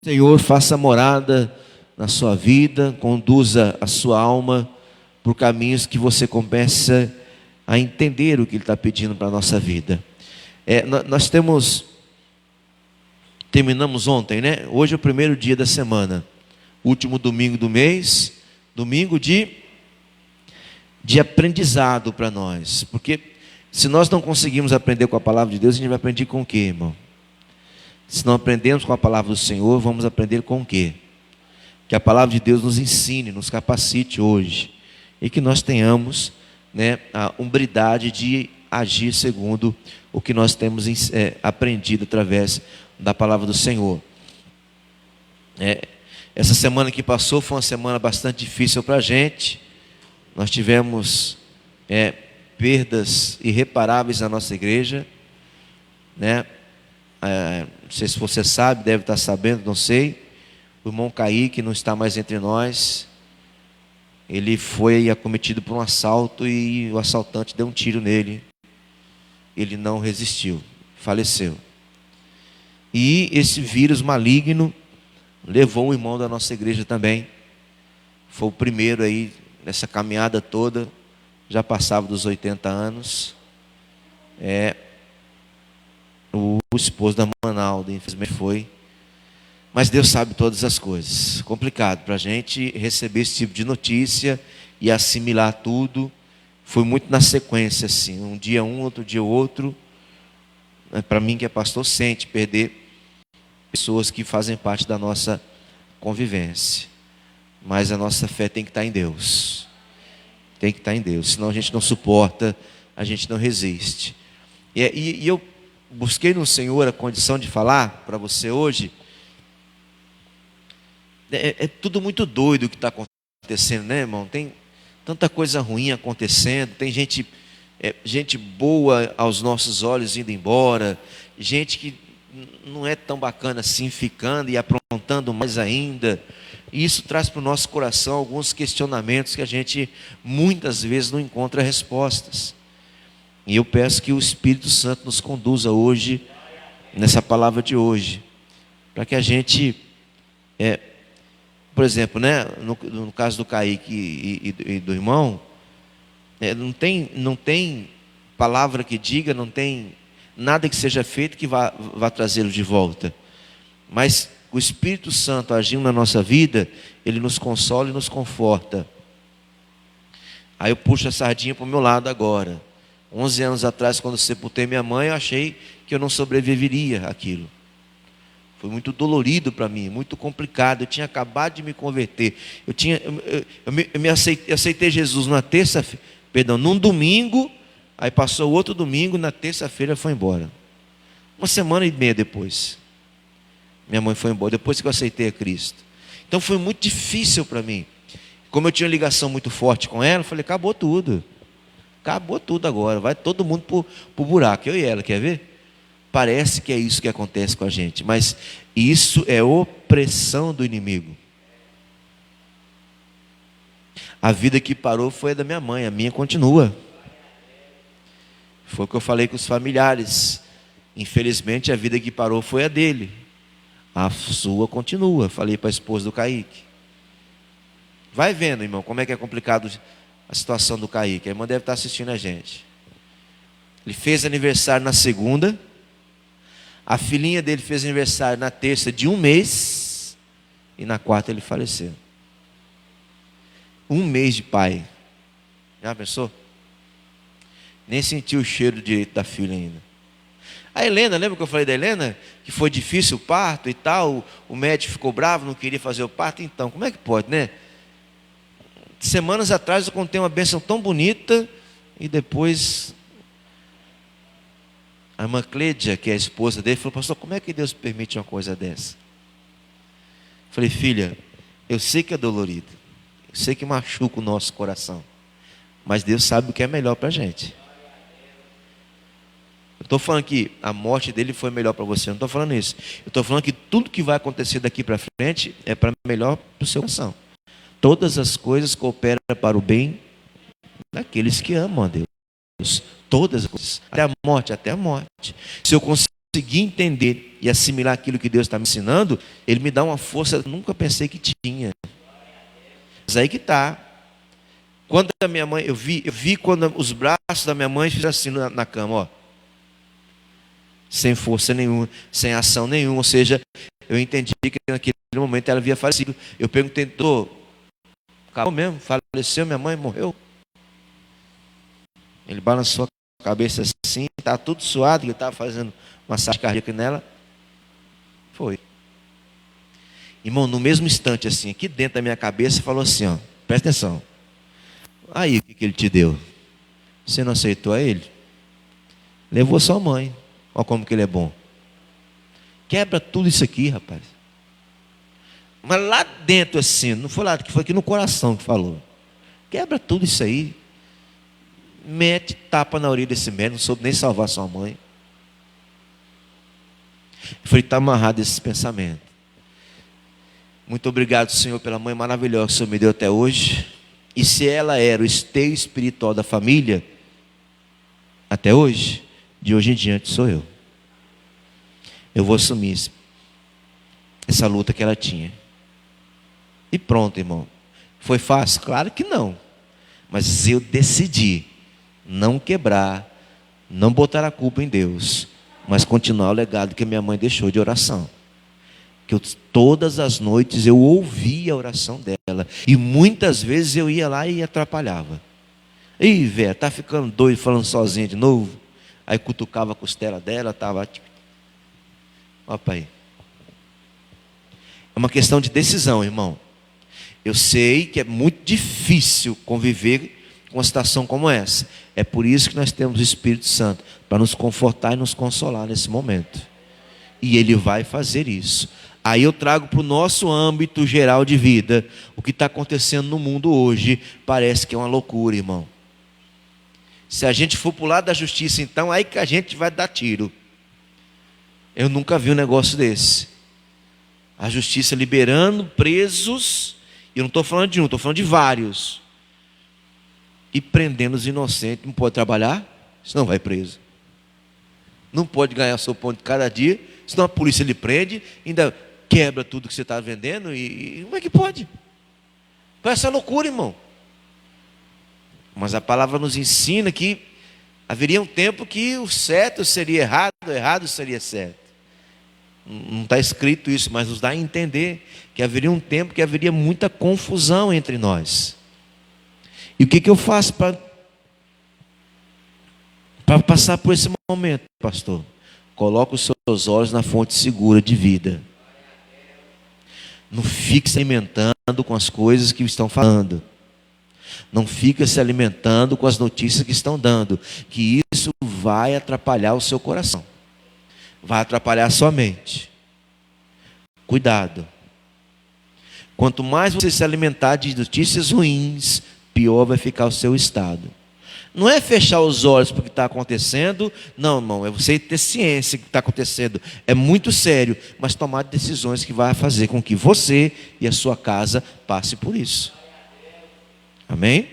Senhor, faça morada na sua vida, conduza a sua alma por caminhos que você comece a entender o que Ele está pedindo para a nossa vida. Nós terminamos ontem, né? Hoje é o primeiro dia da semana, último domingo do mês, domingo de aprendizado para nós, porque se nós não conseguimos aprender com a palavra de Deus, a gente vai aprender com o quê, irmão? Se não aprendemos com a palavra do Senhor, vamos aprender com o quê? Que a palavra de Deus nos ensine, nos capacite hoje, e que nós tenhamos, né, a hombridade de agir segundo o que nós temos aprendido através da palavra do Senhor. Essa semana que passou foi uma semana bastante difícil para a gente. Nós tivemos perdas irreparáveis na nossa igreja, né? Não sei se você sabe, deve estar sabendo, não sei. O irmão Kaique não está mais entre nós. Ele foi acometido por um assalto e o assaltante deu um tiro nele. Ele não resistiu, faleceu. E esse vírus maligno levou o irmão da nossa igreja também. Foi o primeiro aí nessa caminhada toda, já passava dos 80 anos. O esposo da Manalda, infelizmente foi. Mas Deus sabe todas as coisas. Complicado para a gente receber esse tipo de notícia e assimilar tudo. Foi muito na sequência, assim. Um dia um, outro dia outro. Para mim que é pastor, sente perder pessoas que fazem parte da nossa convivência. Mas a nossa fé tem que estar em Deus. Tem que estar em Deus. Senão a gente não suporta, a gente não resiste. E eu busquei no Senhor a condição de falar para você hoje. É tudo muito doido o que está acontecendo, né, irmão? Tem tanta coisa ruim acontecendo. Tem gente boa aos nossos olhos indo embora. Gente que não é tão bacana assim ficando e aprontando mais ainda. E isso traz para o nosso coração alguns questionamentos que a gente muitas vezes não encontra respostas. E eu peço que o Espírito Santo nos conduza hoje, nessa palavra de hoje, para que a gente, por exemplo, né, no caso do Kaique e do irmão, não tem palavra que diga, não tem nada que seja feito que vá trazê-lo de volta. Mas o Espírito Santo agindo na nossa vida, ele nos consola e nos conforta. Aí eu puxo a sardinha para o meu lado agora. 11 anos atrás, quando sepultei minha mãe, eu achei que eu não sobreviveria àquilo. Foi muito dolorido para mim, muito complicado. Eu tinha acabado de me converter. Eu aceitei Jesus num domingo. Aí passou outro domingo, na terça-feira foi embora. Uma semana e meia depois, minha mãe foi embora, depois que eu aceitei a Cristo. Então foi muito difícil para mim. Como eu tinha uma ligação muito forte com ela, eu falei, acabou tudo agora, vai todo mundo pro buraco, eu e ela, quer ver? Parece que é isso que acontece com a gente, mas isso é opressão do inimigo. A vida que parou foi a da minha mãe, a minha continua. Foi o que eu falei com os familiares. Infelizmente a vida que parou foi a dele. A sua continua. Falei para a esposa do Kaique. Vai vendo, irmão, como é que é complicado a situação do Kaique. A irmã deve estar assistindo a gente. Ele fez aniversário na segunda. A filhinha dele fez aniversário na terça de 1 mês. E na quarta ele faleceu. 1 mês de pai. Já pensou? Nem sentiu o cheiro direito da filha ainda. A Helena, lembra que eu falei da Helena? Que foi difícil o parto e tal. O médico ficou bravo, não queria fazer o parto. Então, como é que pode, né? Semanas atrás eu contei uma bênção tão bonita. E depois a irmã Clédia, que é a esposa dele, falou, pastor, como é que Deus permite uma coisa dessa? Eu falei, filha, eu sei que é dolorido. Eu sei que machuca o nosso coração. Mas Deus sabe o que é melhor para a gente. Eu estou falando que a morte dele foi melhor para você. Eu não estou falando isso. Eu estou falando que tudo que vai acontecer daqui para frente é para melhor para o seu coração. Todas as coisas cooperam para o bem daqueles que amam a Deus. Todas as coisas. Até a morte. Se eu conseguir conseguir entender e assimilar aquilo que Deus está me ensinando, Ele me dá uma força que eu nunca pensei que tinha. Mas aí que está. Quando a minha mãe, eu vi quando os braços da minha mãe fizeram assim na cama, ó. Sem força nenhuma, sem ação nenhuma. Ou seja, eu entendi que naquele momento ela havia falecido. Eu perguntei, doutor, acabou mesmo? Faleceu, minha mãe morreu? Ele balançou a cabeça assim, está tudo suado, que eu estava fazendo massagem cardíaca nela. Foi. Irmão, no mesmo instante assim, aqui dentro da minha cabeça, falou assim, ó, presta atenção. Aí, o que ele te deu? Você não aceitou a ele? Levou sua mãe. Olha como que ele é bom. Quebra tudo isso aqui, rapaz. Mas lá dentro assim, não foi lá, que foi aqui no coração que falou. Quebra tudo isso aí. Mete tapa na orelha desse médico, não soube nem salvar sua mãe. Eu falei, está amarrado esse pensamento. Muito obrigado, Senhor, pela mãe maravilhosa que o Senhor me deu até hoje. E se ela era o esteio espiritual da família, até hoje, de hoje em diante sou eu. Eu vou assumir essa luta que ela tinha. E pronto, irmão. Foi fácil? Claro que não. Mas eu decidi não quebrar, não botar a culpa em Deus, mas continuar o legado que minha mãe deixou de oração. Que todas as noites eu ouvia a oração dela. E muitas vezes eu ia lá e atrapalhava. Ih, velho, tá ficando doido falando sozinha de novo? Aí cutucava a costela dela, estava... Ó, pai. É uma questão de decisão, irmão. Eu sei que é muito difícil conviver com uma situação como essa. É por isso que nós temos o Espírito Santo, para nos confortar e nos consolar nesse momento. E Ele vai fazer isso. Aí eu trago para o nosso âmbito geral de vida. O que está acontecendo no mundo hoje parece que é uma loucura, irmão. Se a gente for para o lado da justiça, então aí que a gente vai dar tiro. Eu nunca vi um negócio desse. A justiça liberando presos, e eu não estou falando de um, estou falando de vários. E prendendo os inocentes. Não pode trabalhar, senão vai preso. Não pode ganhar seu pão de cada dia, senão a polícia lhe prende, ainda quebra tudo que você está vendendo. E como é que pode? Com essa loucura, irmão. Mas a palavra nos ensina que haveria um tempo que o certo seria errado, o errado seria certo. Não está escrito isso, mas nos dá a entender que haveria um tempo que haveria muita confusão entre nós. E o que eu faço para passar por esse momento, pastor? Coloca os seus olhos na fonte segura de vida. Não fique se alimentando com as coisas que estão falando. Não fica se alimentando com as notícias que estão dando, que isso vai atrapalhar o seu coração, vai atrapalhar a sua mente. Cuidado. Quanto mais você se alimentar de notícias ruins, pior vai ficar o seu estado. Não é fechar os olhos para o que está acontecendo, não, irmão, é você ter ciência do que está acontecendo. É muito sério, mas tomar decisões que vai fazer com que você e a sua casa passe por isso. Amém?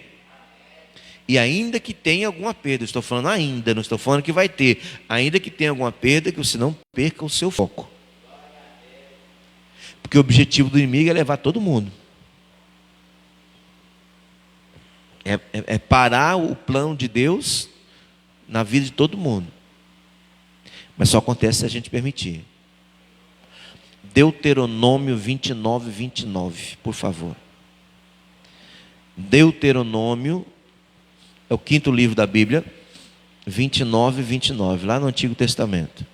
E ainda que tenha alguma perda, estou falando ainda, não estou falando que vai ter. Ainda que tenha alguma perda, que você não perca o seu foco. Porque o objetivo do inimigo é levar todo mundo. É parar o plano de Deus na vida de todo mundo. Mas só acontece se a gente permitir. Deuteronômio 29, 29, por favor. Deuteronômio, é o 5º livro da Bíblia, 29, 29, lá no Antigo Testamento.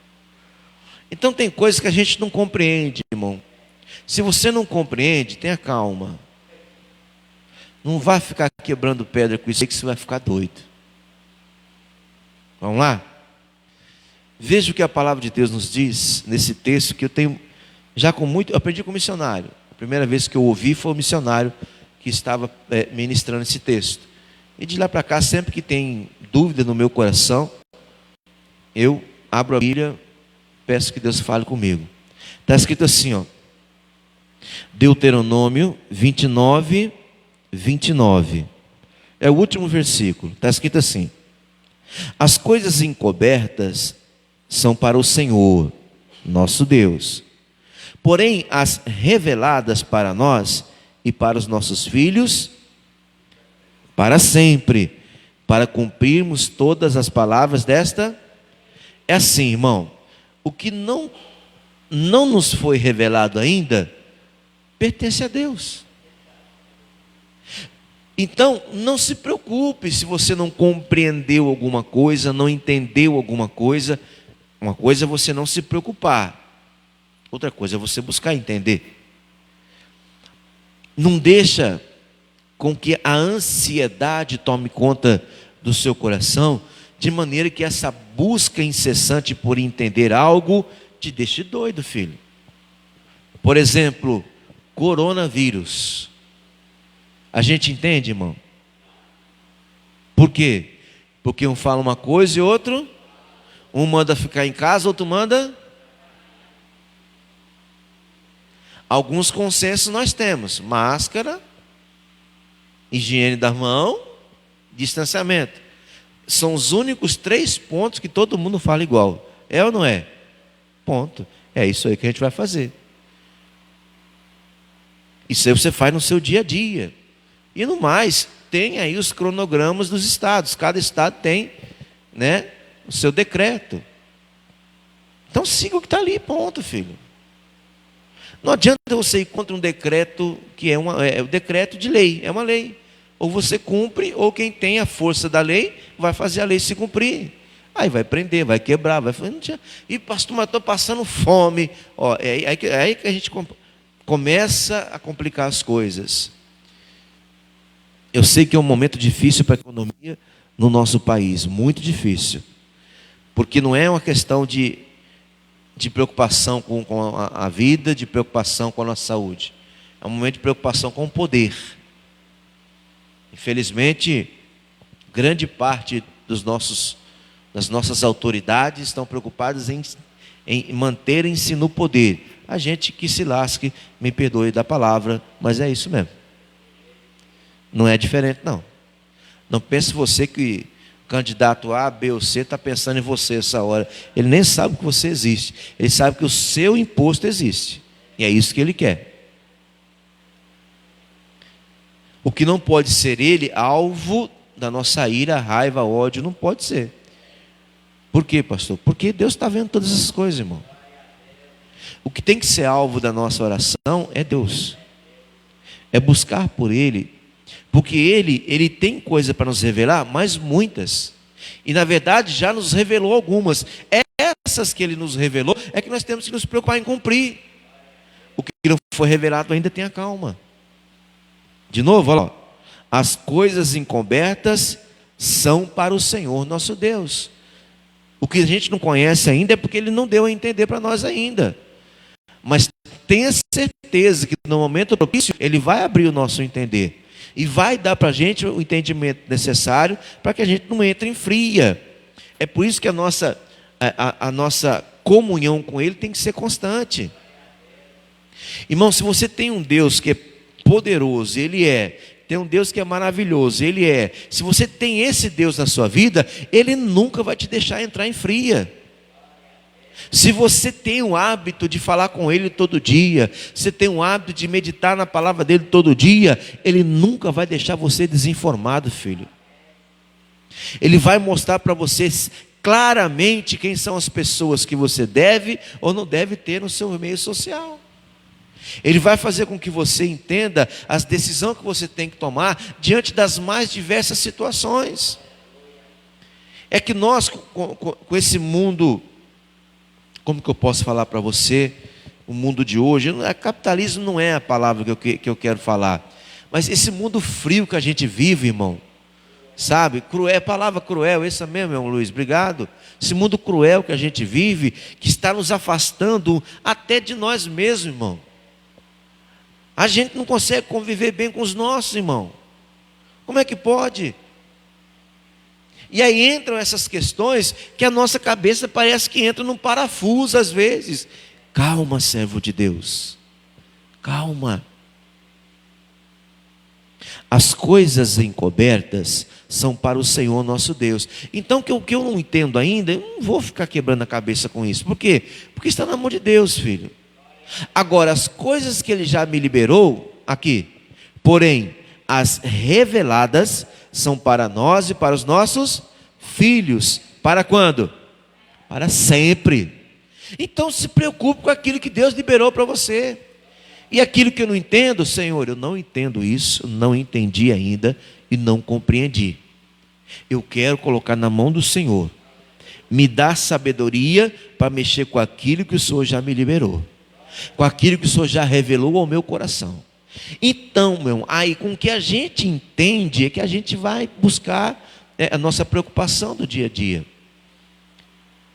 Então tem coisas que a gente não compreende, irmão. Se você não compreende, tenha calma. Não vá ficar quebrando pedra com isso aí, que você vai ficar doido. Vamos lá? Veja o que a palavra de Deus nos diz nesse texto, que eu tenho já eu aprendi com o missionário. A primeira vez que eu ouvi foi o missionário que estava ministrando esse texto. E de lá para cá, sempre que tem dúvida no meu coração, eu abro a Bíblia, peço que Deus fale comigo. Está escrito assim, ó, Deuteronômio 29, 29. É o último versículo. Está escrito assim: as coisas encobertas são para o Senhor, nosso Deus. Porém, as reveladas para nós e para os nossos filhos, para sempre, para cumprirmos todas as palavras desta. É assim, irmão, o que não nos foi revelado ainda, pertence a Deus. Então, não se preocupe se você não compreendeu alguma coisa, não entendeu alguma coisa. Uma coisa é você não se preocupar, outra coisa é você buscar entender. Não deixa com que a ansiedade tome conta do seu coração, de maneira que essa busca incessante por entender algo te deixe doido, filho. Por exemplo, coronavírus. A gente entende, irmão? Por quê? Porque um fala uma coisa e outro, um manda ficar em casa, outro manda. Alguns consensos nós temos: máscara, higiene das mãos, distanciamento. São os únicos 3 pontos que todo mundo fala igual. É ou não é? Ponto. É isso aí que a gente vai fazer. Isso aí você faz no seu dia a dia. E no mais, tem aí os cronogramas dos estados. Cada estado tem, né, o seu decreto. Então siga o que está ali, ponto, filho. Não adianta você ir contra um decreto que é o decreto de lei, é uma lei. Ou você cumpre, ou quem tem a força da lei vai fazer a lei se cumprir. Aí vai prender, vai quebrar, vai falar, e pastor, mas estou passando fome. Ó, é aí que a gente começa a complicar as coisas. Eu sei que é um momento difícil para a economia no nosso país, muito difícil. Porque não é uma questão de preocupação com a vida, de preocupação com a nossa saúde. É um momento de preocupação com o poder. Infelizmente, grande parte das nossas autoridades estão preocupadas em manterem-se no poder. A gente que se lasque, me perdoe da palavra, mas é isso mesmo. Não é diferente, não. Não pense você que o candidato A, B ou C está pensando em você essa hora. Ele nem sabe que você existe. Ele sabe que o seu imposto existe. E é isso que ele quer. O que não pode ser ele alvo da nossa ira, raiva, ódio, não pode ser. Por quê, pastor? Porque Deus está vendo todas essas coisas, irmão. O que tem que ser alvo da nossa oração é Deus. É buscar por Ele. Porque Ele tem coisa para nos revelar, mas muitas. E na verdade já nos revelou algumas. Essas que Ele nos revelou é que nós temos que nos preocupar em cumprir. O que não foi revelado ainda, tenha calma. De novo, olha lá. As coisas encobertas são para o Senhor nosso Deus. O que a gente não conhece ainda é porque Ele não deu a entender para nós ainda. Mas tenha certeza que no momento propício Ele vai abrir o nosso entender. E vai dar para a gente o entendimento necessário para que a gente não entre em fria. É por isso que a nossa comunhão com Ele tem que ser constante. Irmão, se você tem um Deus que é poderoso, Ele tem um Deus que é maravilhoso, Ele é. Se você tem esse Deus na sua vida, Ele nunca vai te deixar entrar em fria. Se você tem o hábito de falar com Ele todo dia, você tem o hábito de meditar na palavra dEle todo dia, Ele nunca vai deixar você desinformado, filho. Ele vai mostrar para você claramente quem são as pessoas que você deve ou não deve ter no seu meio social. Ele vai fazer com que você entenda as decisões que você tem que tomar diante das mais diversas situações. É que nós, com esse mundo, como que eu posso falar para você, o mundo de hoje, capitalismo não é a palavra que eu quero falar, mas esse mundo frio que a gente vive, irmão, sabe, cruel, palavra cruel, essa mesmo, irmão Luiz, obrigado. Esse mundo cruel que a gente vive, que está nos afastando até de nós mesmos, irmão. A gente não consegue conviver bem com os nossos, irmão. Como é que pode? E aí entram essas questões que a nossa cabeça parece que entra num parafuso às vezes. Calma, servo de Deus. Calma. As coisas encobertas são para o Senhor nosso Deus. Então, o que eu não entendo ainda, eu não vou ficar quebrando a cabeça com isso. Por quê? Porque está na mão de Deus, filho. Agora, as coisas que Ele já me liberou, aqui. Porém, as reveladas são para nós e para os nossos filhos. Para quando? Para sempre. Então, se preocupe com aquilo que Deus liberou para você. E aquilo que eu não entendo, Senhor, eu não entendo isso, não entendi ainda e não compreendi. Eu quero colocar na mão do Senhor. Me dá sabedoria para mexer com aquilo que o Senhor já me liberou. Com aquilo que o Senhor já revelou ao meu coração. Então, meu irmão, aí com o que a gente entende é que a gente vai buscar a nossa preocupação do dia a dia.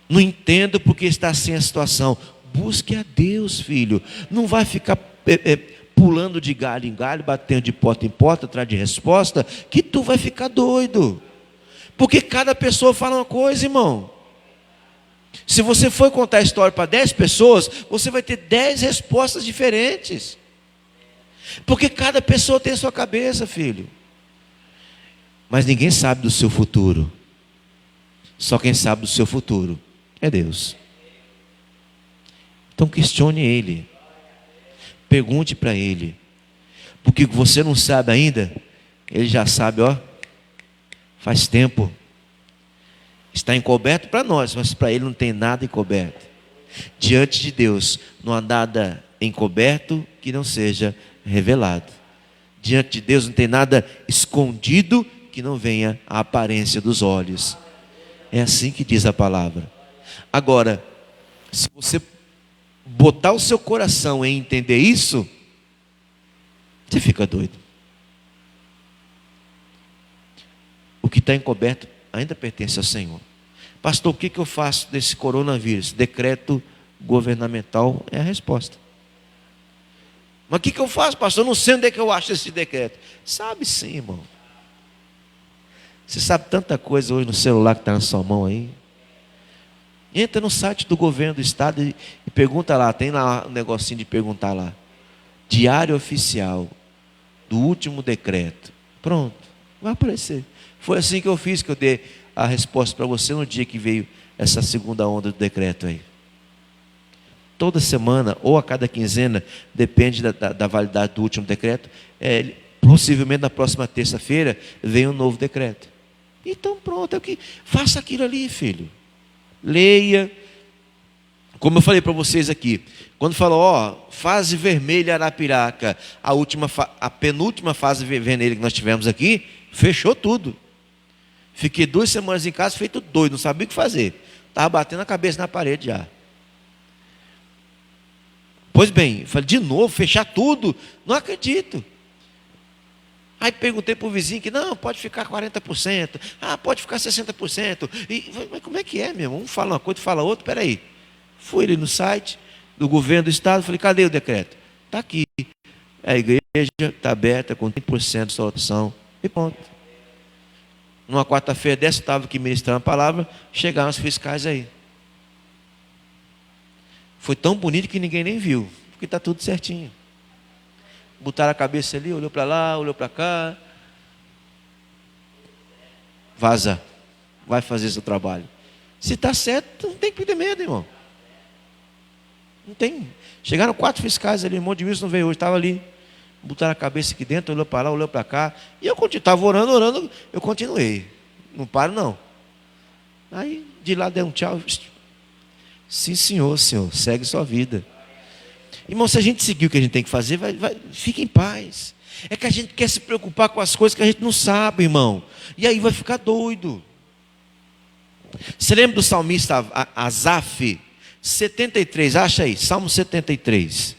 Não entendo porque está assim a situação. Busque a Deus, filho. Não vai ficar pulando de galho em galho, batendo de porta em porta, atrás de resposta, que tu vai ficar doido. Porque cada pessoa fala uma coisa, irmão. Se você for contar a história para 10 pessoas, você vai ter 10 respostas diferentes. Porque cada pessoa tem a sua cabeça, filho. Mas ninguém sabe do seu futuro. Só quem sabe do seu futuro é Deus. Então questione Ele. Pergunte para Ele. Porque você não sabe ainda, Ele já sabe, ó. Faz tempo. Está encoberto para nós, mas para Ele não tem nada encoberto. Diante de Deus não há nada encoberto que não seja revelado. Diante de Deus não tem nada escondido que não venha à aparência dos olhos. É assim que diz a palavra. Agora, se você botar o seu coração em entender isso, você fica doido. O que está encoberto ainda pertence ao Senhor. Pastor, o que eu faço desse coronavírus? Decreto governamental é a resposta. Mas o que eu faço, pastor? Eu não sei onde é que eu acho esse decreto. Sabe sim, irmão. Você sabe tanta coisa hoje no celular que está na sua mão aí. Entra no site do governo do estado e pergunta lá. Tem lá um negocinho de perguntar lá. Diário oficial do último decreto. Pronto, vai aparecer. Foi assim que eu fiz, que eu dei a resposta para você no dia que veio essa segunda onda do decreto aí. Toda semana ou a cada quinzena, depende da validade do último decreto, possivelmente na próxima terça-feira vem um novo decreto. Então pronto, faça aquilo ali, filho. Leia. Como eu falei para vocês aqui, quando falou, fase vermelha Arapiraca, a penúltima fase vermelha que nós tivemos aqui, fechou tudo. Fiquei 2 semanas em casa feito doido, não sabia o que fazer. Estava batendo a cabeça na parede já. Pois bem, eu falei, de novo, fechar tudo? Não acredito. Aí perguntei para o vizinho que não, pode ficar 40%, pode ficar 60%. Mas como é que é, meu irmão? Um fala uma coisa, fala outra, peraí. Fui ali no site do governo do estado, falei, cadê o decreto? Está aqui. A igreja está aberta com 30% de solução. E pronto. Numa quarta-feira dessa, estava aqui ministrando a palavra, chegaram os fiscais aí. Foi tão bonito que ninguém nem viu, porque está tudo certinho. Botaram a cabeça ali, olhou para lá, olhou para cá. Vaza. Vai fazer seu trabalho. Se está certo, não tem que ter medo, irmão. Não tem. Chegaram 4 fiscais ali, o irmão de Wilson não veio hoje, estava ali. Botaram a cabeça aqui dentro, olhou para lá, olhou para cá. E eu estava orando, eu continuei. Não paro não. Aí de lá deu um tchau. Sim, senhor, segue sua vida. Irmão, se a gente seguir o que a gente tem que fazer, fique em paz. É que a gente quer se preocupar com as coisas que a gente não sabe, irmão. E aí vai ficar doido. Você lembra do salmista Asaf? 73, acha aí, Salmo 73.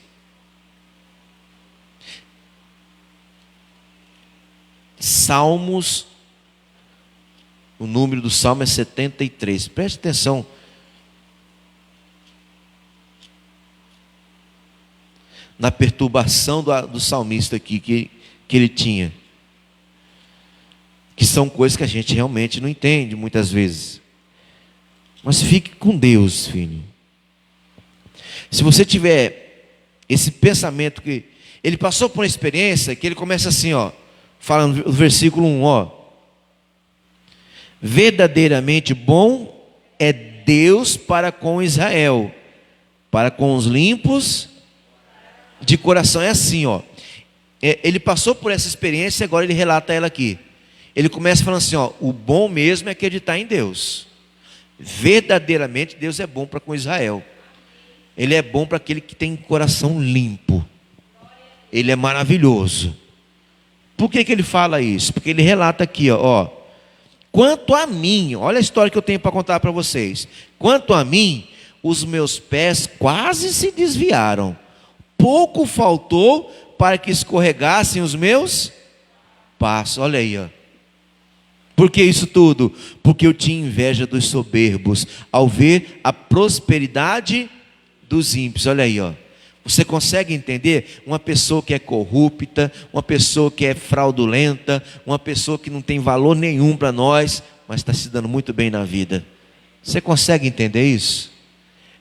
Salmos, o número do salmo é 73. Preste atenção. Na perturbação do salmista aqui que ele tinha. Que são coisas que a gente realmente não entende muitas vezes. Mas fique com Deus, filho. Se você tiver esse pensamento que ele passou por uma experiência que ele começa assim, falando no versículo 1, ó. Verdadeiramente bom é Deus para com Israel, para com os limpos de coração. É assim, ó. Ele passou por essa experiência e agora ele relata ela aqui. Ele começa falando assim, ó, o bom mesmo é acreditar em Deus. Verdadeiramente Deus é bom para com Israel. Ele é bom para aquele que tem coração limpo. Ele é maravilhoso. Por que ele fala isso? Porque ele relata aqui, ó, quanto a mim, olha a história que eu tenho para contar para vocês. Quanto a mim, os meus pés quase se desviaram. Pouco faltou para que escorregassem os meus passos. Olha aí, ó. Por que isso tudo? Porque eu tinha inveja dos soberbos, ao ver a prosperidade dos ímpios. Olha aí, ó. Você consegue entender? Uma pessoa que é corrupta, uma pessoa que é fraudulenta, uma pessoa que não tem valor nenhum para nós, mas está se dando muito bem na vida. Você consegue entender isso?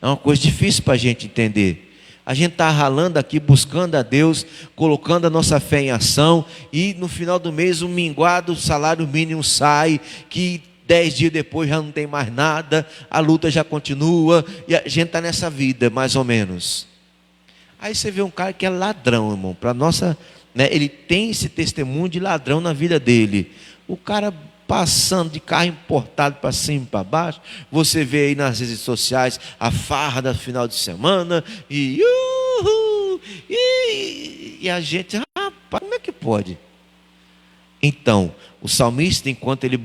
É uma coisa difícil para a gente entender. A gente está ralando aqui, buscando a Deus, colocando a nossa fé em ação, e no final do mês o minguado, o salário mínimo sai, que 10 dias depois já não tem mais nada, a luta já continua, e a gente está nessa vida, mais ou menos. Aí você vê um cara que é ladrão, irmão, para nossa, né, ele tem esse testemunho de ladrão na vida dele. O cara passando de carro importado para cima e para baixo. Você vê aí nas redes sociais a farra do final de semana e a gente, rapaz, como é que pode? Então, o salmista, enquanto ele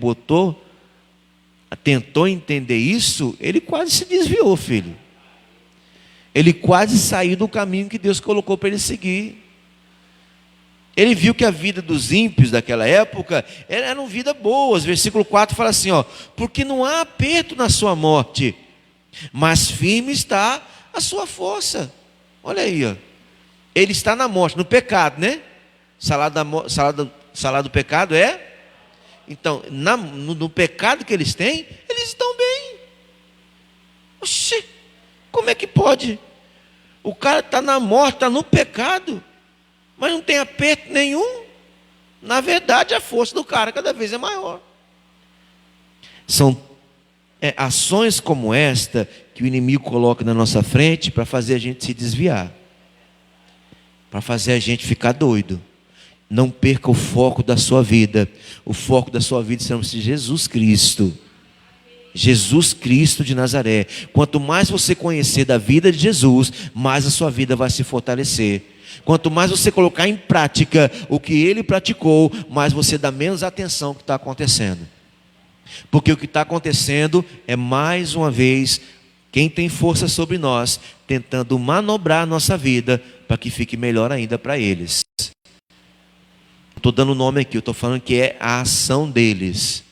tentou entender isso, ele quase se desviou, filho. Ele quase saiu do caminho que Deus colocou para ele seguir. Ele viu que a vida dos ímpios daquela época eram vidas boas. Versículo 4 fala assim, ó, porque não há aperto na sua morte, mas firme está a sua força. Olha aí, ó. Ele está na morte, no pecado, né? Salário do pecado é? Então, no pecado que eles têm, eles estão bem. Oxi, como é que pode? O cara está na morte, está no pecado, mas não tem aperto nenhum. Na verdade, a força do cara cada vez é maior. São ações como esta que o inimigo coloca na nossa frente para fazer a gente se desviar, para fazer a gente ficar doido. Não perca o foco da sua vida. O foco da sua vida chama-se Jesus Cristo. Jesus Cristo de Nazaré. Quanto mais você conhecer da vida de Jesus, mais a sua vida vai se fortalecer. Quanto mais você colocar em prática o que Ele praticou, mais você dá menos atenção ao que está acontecendo. Porque o que está acontecendo é, mais uma vez, quem tem força sobre nós, tentando manobrar a nossa vida para que fique melhor ainda para eles. Estou dando nome aqui, eu estou falando que é a ação deles.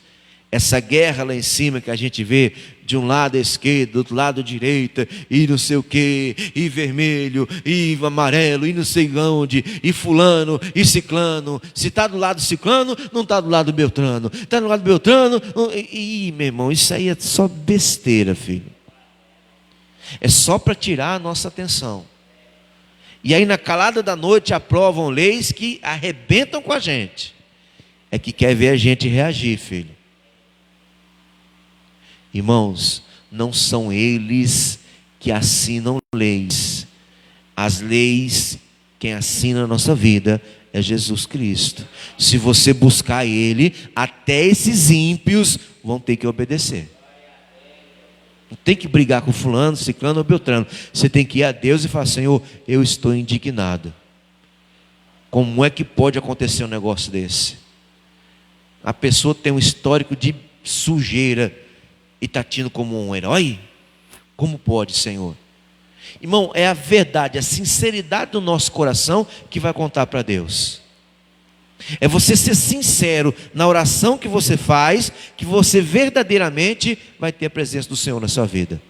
Essa guerra lá em cima que a gente vê, de um lado esquerdo, do outro lado direita, e não sei o que, e vermelho, e amarelo, e não sei onde, e fulano, e ciclano. Se está do lado ciclano, não está do lado beltrano. Está do lado beltrano, meu irmão, isso aí é só besteira, filho. É só para tirar a nossa atenção. E aí na calada da noite aprovam leis que arrebentam com a gente. É que quer ver a gente reagir, filho. Irmãos, não são eles que assinam leis. As leis, quem assina a nossa vida é Jesus Cristo. Se você buscar Ele, até esses ímpios vão ter que obedecer. Não tem que brigar com fulano, ciclano ou beltrano. Você tem que ir a Deus e falar, Senhor, eu estou indignado. Como é que pode acontecer um negócio desse? A pessoa tem um histórico de sujeira e está tido como um herói? Como pode, Senhor? Irmão, é a verdade, a sinceridade do nosso coração que vai contar para Deus. É você ser sincero na oração que você faz, que você verdadeiramente vai ter a presença do Senhor na sua vida.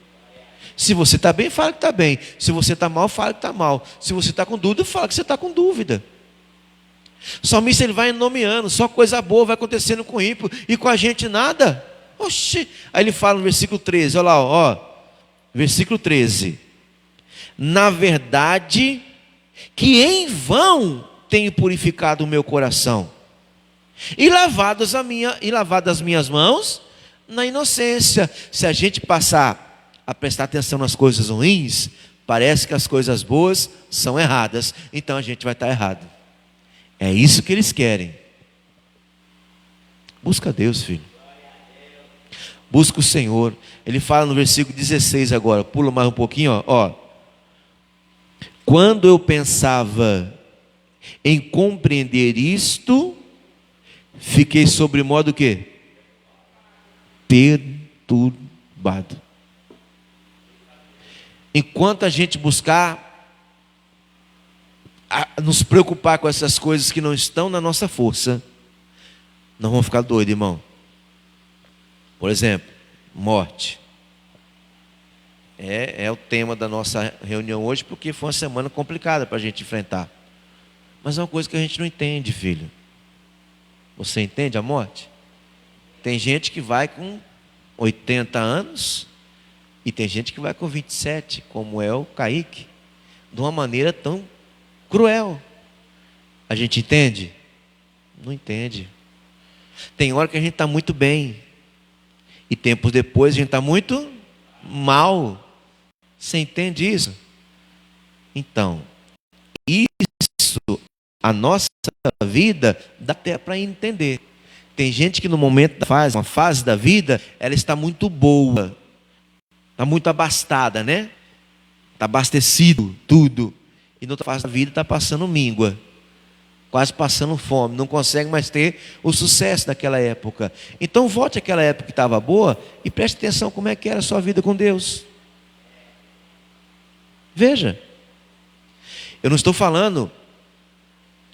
Se você está bem, fala que está bem. Se você está mal, fala que está mal. Se você está com dúvida, fala que você está com dúvida. O salmista, ele vai nomeando, só coisa boa vai acontecendo com o ímpio, e com a gente nada. Oxi. Aí ele fala no versículo 13, olha lá, ó, versículo 13. Na verdade, que em vão tenho purificado o meu coração. E lavadas as minhas mãos na inocência. Se a gente passar a prestar atenção nas coisas ruins, parece que as coisas boas são erradas. Então a gente vai estar errado. É isso que eles querem. Busca Deus, filho. Busca o Senhor. Ele fala no versículo 16 agora. Pula mais um pouquinho, ó. Quando eu pensava em compreender isto, fiquei sobre modo o quê? Perturbado. Enquanto a gente buscar nos preocupar com essas coisas que não estão na nossa força, nós vamos ficar doidos, irmão. Por exemplo, morte. É o tema da nossa reunião hoje, porque foi uma semana complicada para a gente enfrentar. Mas é uma coisa que a gente não entende, filho. Você entende a morte? Tem gente que vai com 80 anos e tem gente que vai com 27, como é o Kaique, de uma maneira tão cruel. A gente entende? Não entende. Tem hora que a gente está muito bem e tempos depois a gente está muito mal. Você entende isso? Então, isso, a nossa vida, dá até para entender. Tem gente que no momento uma fase da vida, ela está muito boa, está muito abastada, né? Está abastecido, tudo. E na outra fase da vida está passando míngua, quase passando fome, não consegue mais ter o sucesso daquela época. Então volte àquela época que estava boa e preste atenção como é que era a sua vida com Deus. Veja, eu não estou falando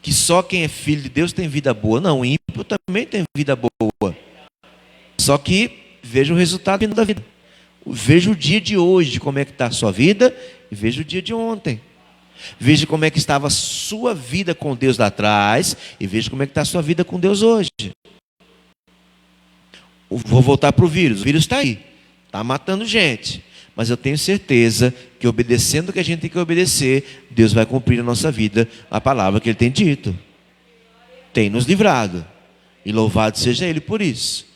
que só quem é filho de Deus tem vida boa. Não, o ímpio também tem vida boa. Só que veja o resultado da vida. Veja o dia de hoje, como é que está a sua vida, e veja o dia de ontem. Veja como é que estava a sua vida com Deus lá atrás, e veja como é que está a sua vida com Deus hoje. Vou voltar para o vírus. O vírus está aí, está matando gente. Mas eu tenho certeza que obedecendo o que a gente tem que obedecer, Deus vai cumprir na nossa vida a palavra que Ele tem dito. Tem nos livrado. E louvado seja Ele por isso.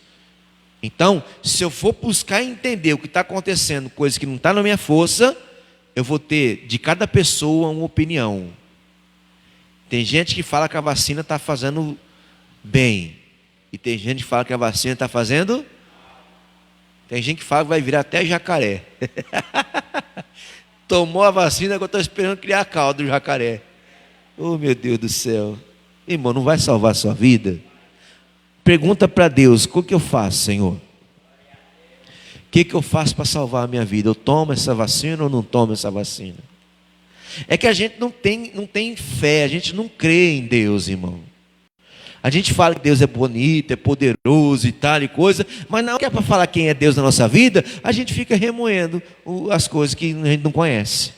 Então, se eu for buscar entender o que está acontecendo, coisa que não está na minha força, eu vou ter de cada pessoa uma opinião. Tem gente que fala que a vacina está fazendo bem. E tem gente que fala que a vacina está fazendo... Tem gente que fala que vai virar até jacaré. Tomou a vacina, agora estou esperando criar a cauda do jacaré. Oh, meu Deus do céu. Irmão, não vai salvar a sua vida? Pergunta para Deus, o que eu faço, Senhor? O que eu faço para salvar a minha vida? Eu tomo essa vacina ou não tomo essa vacina? É que a gente não tem fé, a gente não crê em Deus, irmão. A gente fala que Deus é bonito, é poderoso e tal e coisa, mas não é para falar quem é Deus na nossa vida, a gente fica remoendo as coisas que a gente não conhece.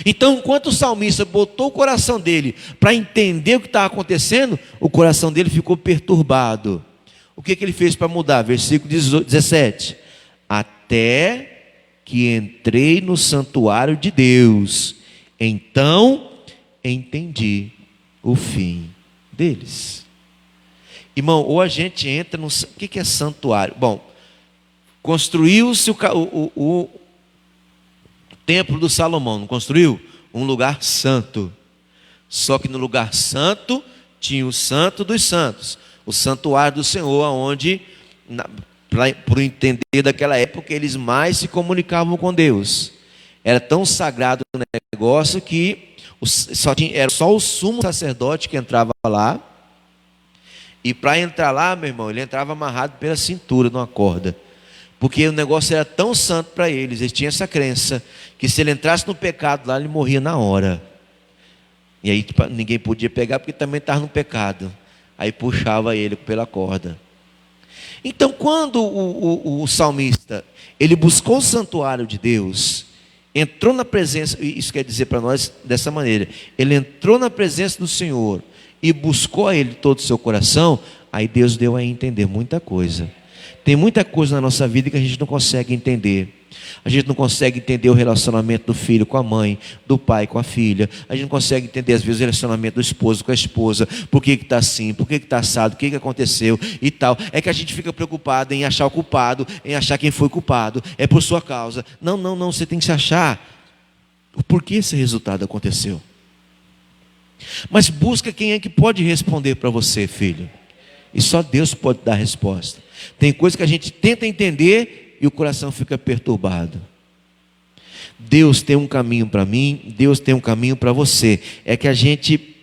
Então, enquanto o salmista botou o coração dele para entender o que estava acontecendo, o coração dele ficou perturbado. O que ele fez para mudar? Versículo 17. Até que entrei no santuário de Deus, então entendi o fim deles. Irmão, ou a gente entra no... O que é santuário? Bom, construiu-se o templo do Salomão, não construiu? Um lugar santo. Só que no lugar santo tinha o santo dos santos, o santuário do Senhor, onde, por entender daquela época, eles mais se comunicavam com Deus. Era tão sagrado o negócio que era só o sumo sacerdote que entrava lá. E para entrar lá, meu irmão, ele entrava amarrado pela cintura numa corda. Porque o negócio era tão santo para eles tinham essa crença, que se ele entrasse no pecado lá, ele morria na hora. E aí ninguém podia pegar, porque também estava no pecado. Aí puxava ele pela corda. Então, quando o salmista, ele buscou o santuário de Deus, entrou na presença, isso quer dizer para nós dessa maneira, ele entrou na presença do Senhor e buscou a Ele todo o seu coração, aí Deus deu a entender muita coisa. Tem muita coisa na nossa vida que a gente não consegue entender. A gente não consegue entender o relacionamento do filho com a mãe, do pai com a filha. A gente não consegue entender, às vezes, o relacionamento do esposo com a esposa. Por que está assim? Por que está assado? O que aconteceu? E tal. É que a gente fica preocupado em achar o culpado, em achar quem foi culpado. É por sua causa. Não, não, não. Você tem que se achar o porquê esse resultado aconteceu. Mas busca quem é que pode responder para você, filho. E só Deus pode dar a resposta. Tem coisas que a gente tenta entender e o coração fica perturbado. Deus tem um caminho para mim, Deus tem um caminho para você. É que a gente,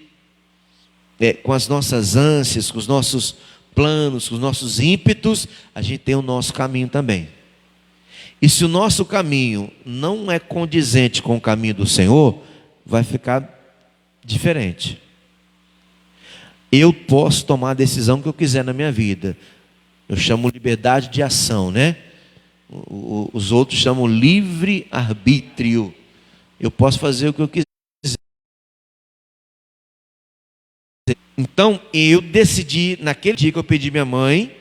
com as nossas ânsias, com os nossos planos, com os nossos ímpetos, a gente tem o nosso caminho também. E se o nosso caminho não é condizente com o caminho do Senhor, vai ficar diferente. Eu posso tomar a decisão que eu quiser na minha vida. Eu chamo liberdade de ação, né? Os outros chamam livre-arbítrio. Eu posso fazer o que eu quiser. Então, eu decidi, naquele dia que eu pedi minha mãe,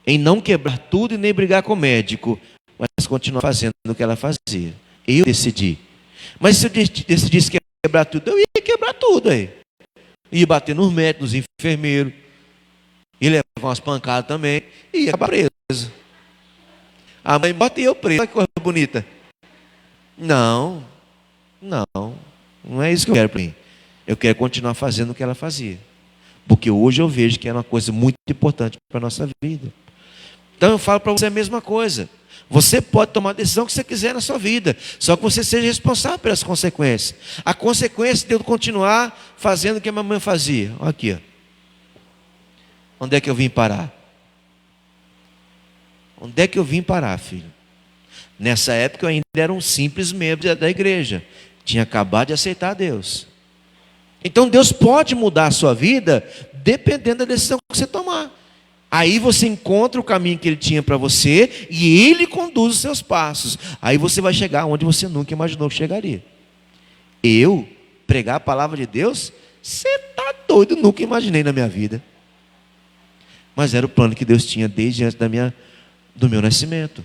em não quebrar tudo e nem brigar com o médico, mas continuar fazendo o que ela fazia. Eu decidi. Mas se eu decidisse quebrar tudo, eu ia quebrar tudo aí. Ia bater nos médicos, nos enfermeiros, ia levar umas pancadas também, e ia acabar preso. A mãe bota e eu preso. Olha que coisa bonita. Não é isso que eu quero para mim. Eu quero continuar fazendo o que ela fazia. Porque hoje eu vejo que é uma coisa muito importante para a nossa vida. Então eu falo para você a mesma coisa. Você pode tomar a decisão que você quiser na sua vida. Só que você seja responsável pelas consequências. A consequência de eu continuar fazendo o que a minha mãe fazia. Olha aqui. Ó. Onde é que eu vim parar? Onde é que eu vim parar, filho? Nessa época eu ainda era um simples membro da igreja. Tinha acabado de aceitar Deus. Então Deus pode mudar a sua vida dependendo da decisão que você tomar. Aí você encontra o caminho que Ele tinha para você e Ele conduz os seus passos. Aí você vai chegar onde você nunca imaginou que chegaria. Eu pregar a palavra de Deus? Você está doido, nunca imaginei na minha vida. Mas era o plano que Deus tinha desde antes do meu nascimento.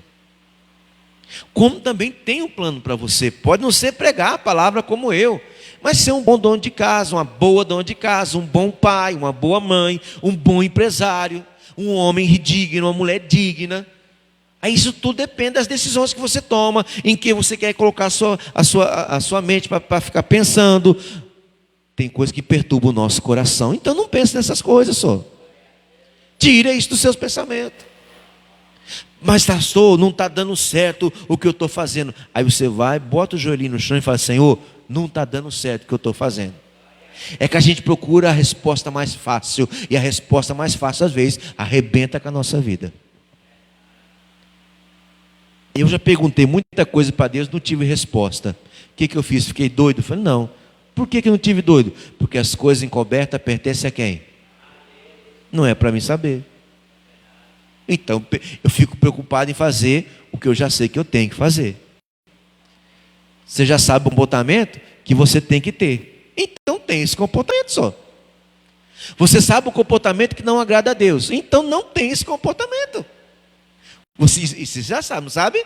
Como também tem um plano para você. Pode não ser pregar a palavra como eu, mas ser um bom dono de casa, uma boa dona de casa, um bom pai, uma boa mãe, um bom empresário, um homem digno, uma mulher digna. Aí isso tudo depende das decisões que você toma, em que você quer colocar a sua mente para ficar pensando. Tem coisas que perturbam o nosso coração, então não pense nessas coisas só. Tira isso dos seus pensamentos. Mas pastor, não está dando certo o que eu estou fazendo. Aí você vai, bota o joelhinho no chão e fala: Senhor, não está dando certo o que eu estou fazendo. É que a gente procura a resposta mais fácil. E a resposta mais fácil, às vezes, arrebenta com a nossa vida. Eu já perguntei muita coisa para Deus, não tive resposta. O que eu fiz? Fiquei doido? Eu falei: não. Por que eu não tive doido? Porque as coisas encobertas pertencem a quem? Não é para mim saber. Então eu fico preocupado em fazer o que eu já sei que eu tenho que fazer. Você já sabe o comportamento que você tem que ter. Então tem esse comportamento só. Você sabe o comportamento que não agrada a Deus. Então não tem esse comportamento. Você já sabe, não sabe?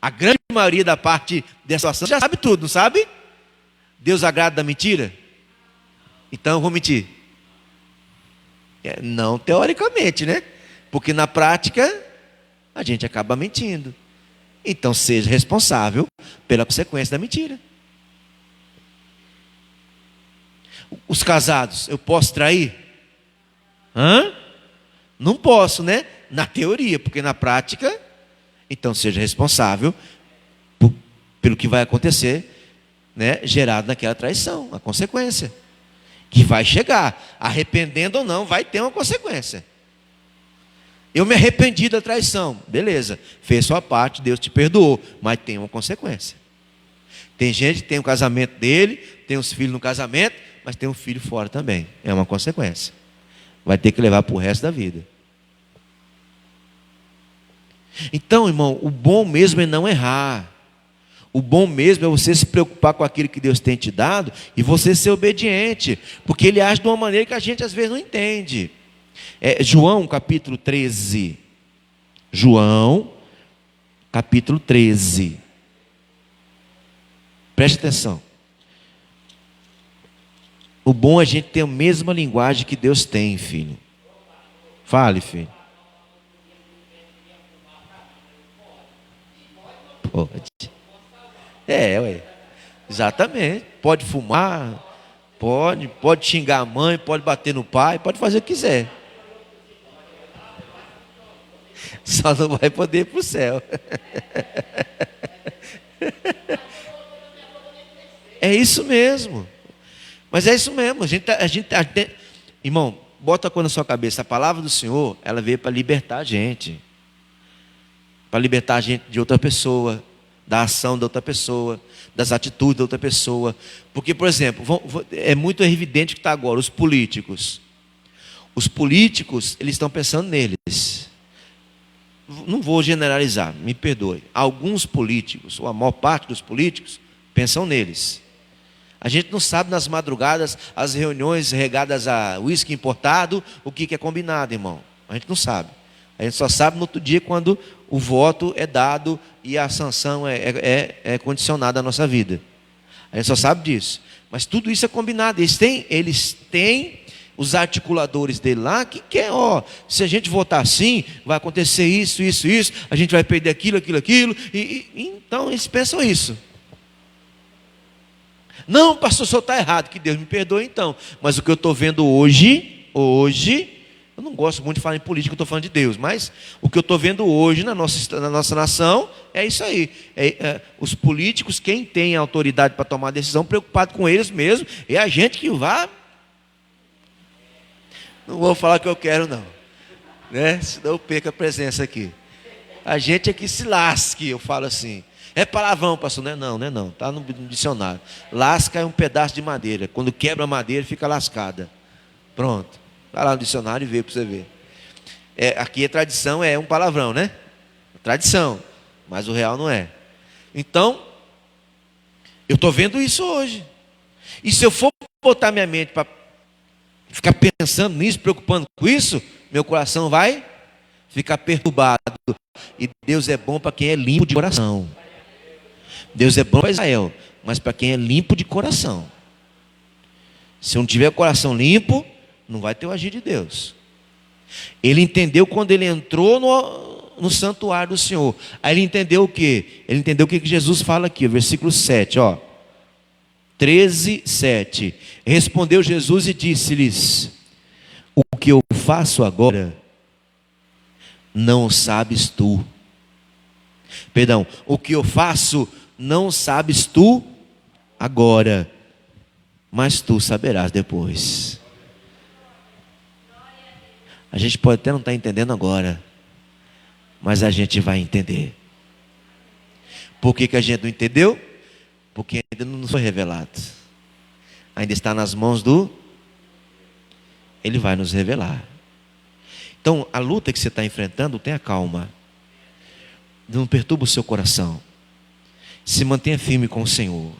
A grande maioria da parte dessa situação já sabe tudo, não sabe? Deus agrada da mentira? Então eu vou mentir. Não teoricamente, né? Porque na prática, a gente acaba mentindo. Então seja responsável pela consequência da mentira. Os casados, eu posso trair? Não posso, né? Na teoria, porque na prática, então seja responsável pelo que vai acontecer, né? Gerado naquela traição, a consequência. Que vai chegar, arrependendo ou não, vai ter uma consequência. Eu me arrependi da traição. Beleza, fez sua parte, Deus te perdoou. Mas tem uma consequência. Tem gente que tem o casamento dele, tem os filhos no casamento, mas tem um filho fora também. É uma consequência. Vai ter que levar para o resto da vida. Então, irmão, o bom mesmo é não errar. O bom mesmo é você se preocupar com aquilo que Deus tem te dado e você ser obediente. Porque Ele age de uma maneira que a gente às vezes não entende. João capítulo 13. João capítulo 13. Preste atenção. O bom é a gente ter a mesma linguagem que Deus tem, filho. Fale, filho. Pode. Ué. Exatamente. Pode fumar, pode xingar a mãe, pode bater no pai, pode fazer o que quiser. Só não vai poder ir para o céu. É isso mesmo. Mas é isso mesmo. Irmão, bota a coisa na sua cabeça. A palavra do Senhor, ela veio para libertar a gente. Para libertar a gente de outra pessoa, da ação de outra pessoa, das atitudes de outra pessoa. Porque, por exemplo, é muito evidente que está agora, os políticos. Os políticos, eles estão pensando neles. Não vou generalizar, me perdoe. Alguns políticos, ou a maior parte dos políticos, pensam neles. A gente não sabe nas madrugadas, as reuniões regadas a uísque importado, o que é combinado, irmão. A gente não sabe. A gente só sabe no outro dia quando o voto é dado e a sanção é condicionada à nossa vida. A gente só sabe disso. Mas tudo isso é combinado. Eles têm os articuladores dele lá que quer, se a gente votar assim, vai acontecer isso, a gente vai perder aquilo. Então eles pensam isso. Não, pastor, o senhor está errado, que Deus me perdoe então. Mas o que eu estou vendo hoje, eu não gosto muito de falar em política, eu estou falando de Deus, mas o que eu estou vendo hoje na nossa nação é isso aí. Os políticos, quem tem autoridade para tomar decisão, preocupado com eles mesmos, é a gente que vai. Não vou falar o que eu quero, não. Né? Senão eu perco a presença aqui. A gente é que se lasque, eu falo assim. É palavrão, pastor? Não é não. Está no dicionário. Lasca é um pedaço de madeira. Quando quebra a madeira, fica lascada. Pronto. Vai lá no dicionário e vê para você ver. Aqui a tradição é um palavrão, né? Tradição. Mas o real não é. Então, eu estou vendo isso hoje. E se eu for botar minha mente para ficar pensando nisso, preocupando com isso, meu coração vai ficar perturbado. E Deus é bom para quem é limpo de coração. Deus é bom para Israel, mas para quem é limpo de coração. Se não tiver o coração limpo, não vai ter o agir de Deus. Ele entendeu quando ele entrou no santuário do Senhor. Aí ele entendeu o quê? Ele entendeu o que Jesus fala aqui, o versículo 7, 13, 7. Respondeu Jesus e disse-lhes: o que eu faço agora, não sabes tu. Perdão, o que eu faço, não sabes tu agora, mas tu saberás depois. A gente pode até não estar entendendo agora, mas a gente vai entender. Por que a gente não entendeu? Porque ainda não foi revelado. Ainda está nas mãos Ele vai nos revelar. Então, a luta que você está enfrentando, tenha calma. Não perturba o seu coração. Se mantenha firme com o Senhor.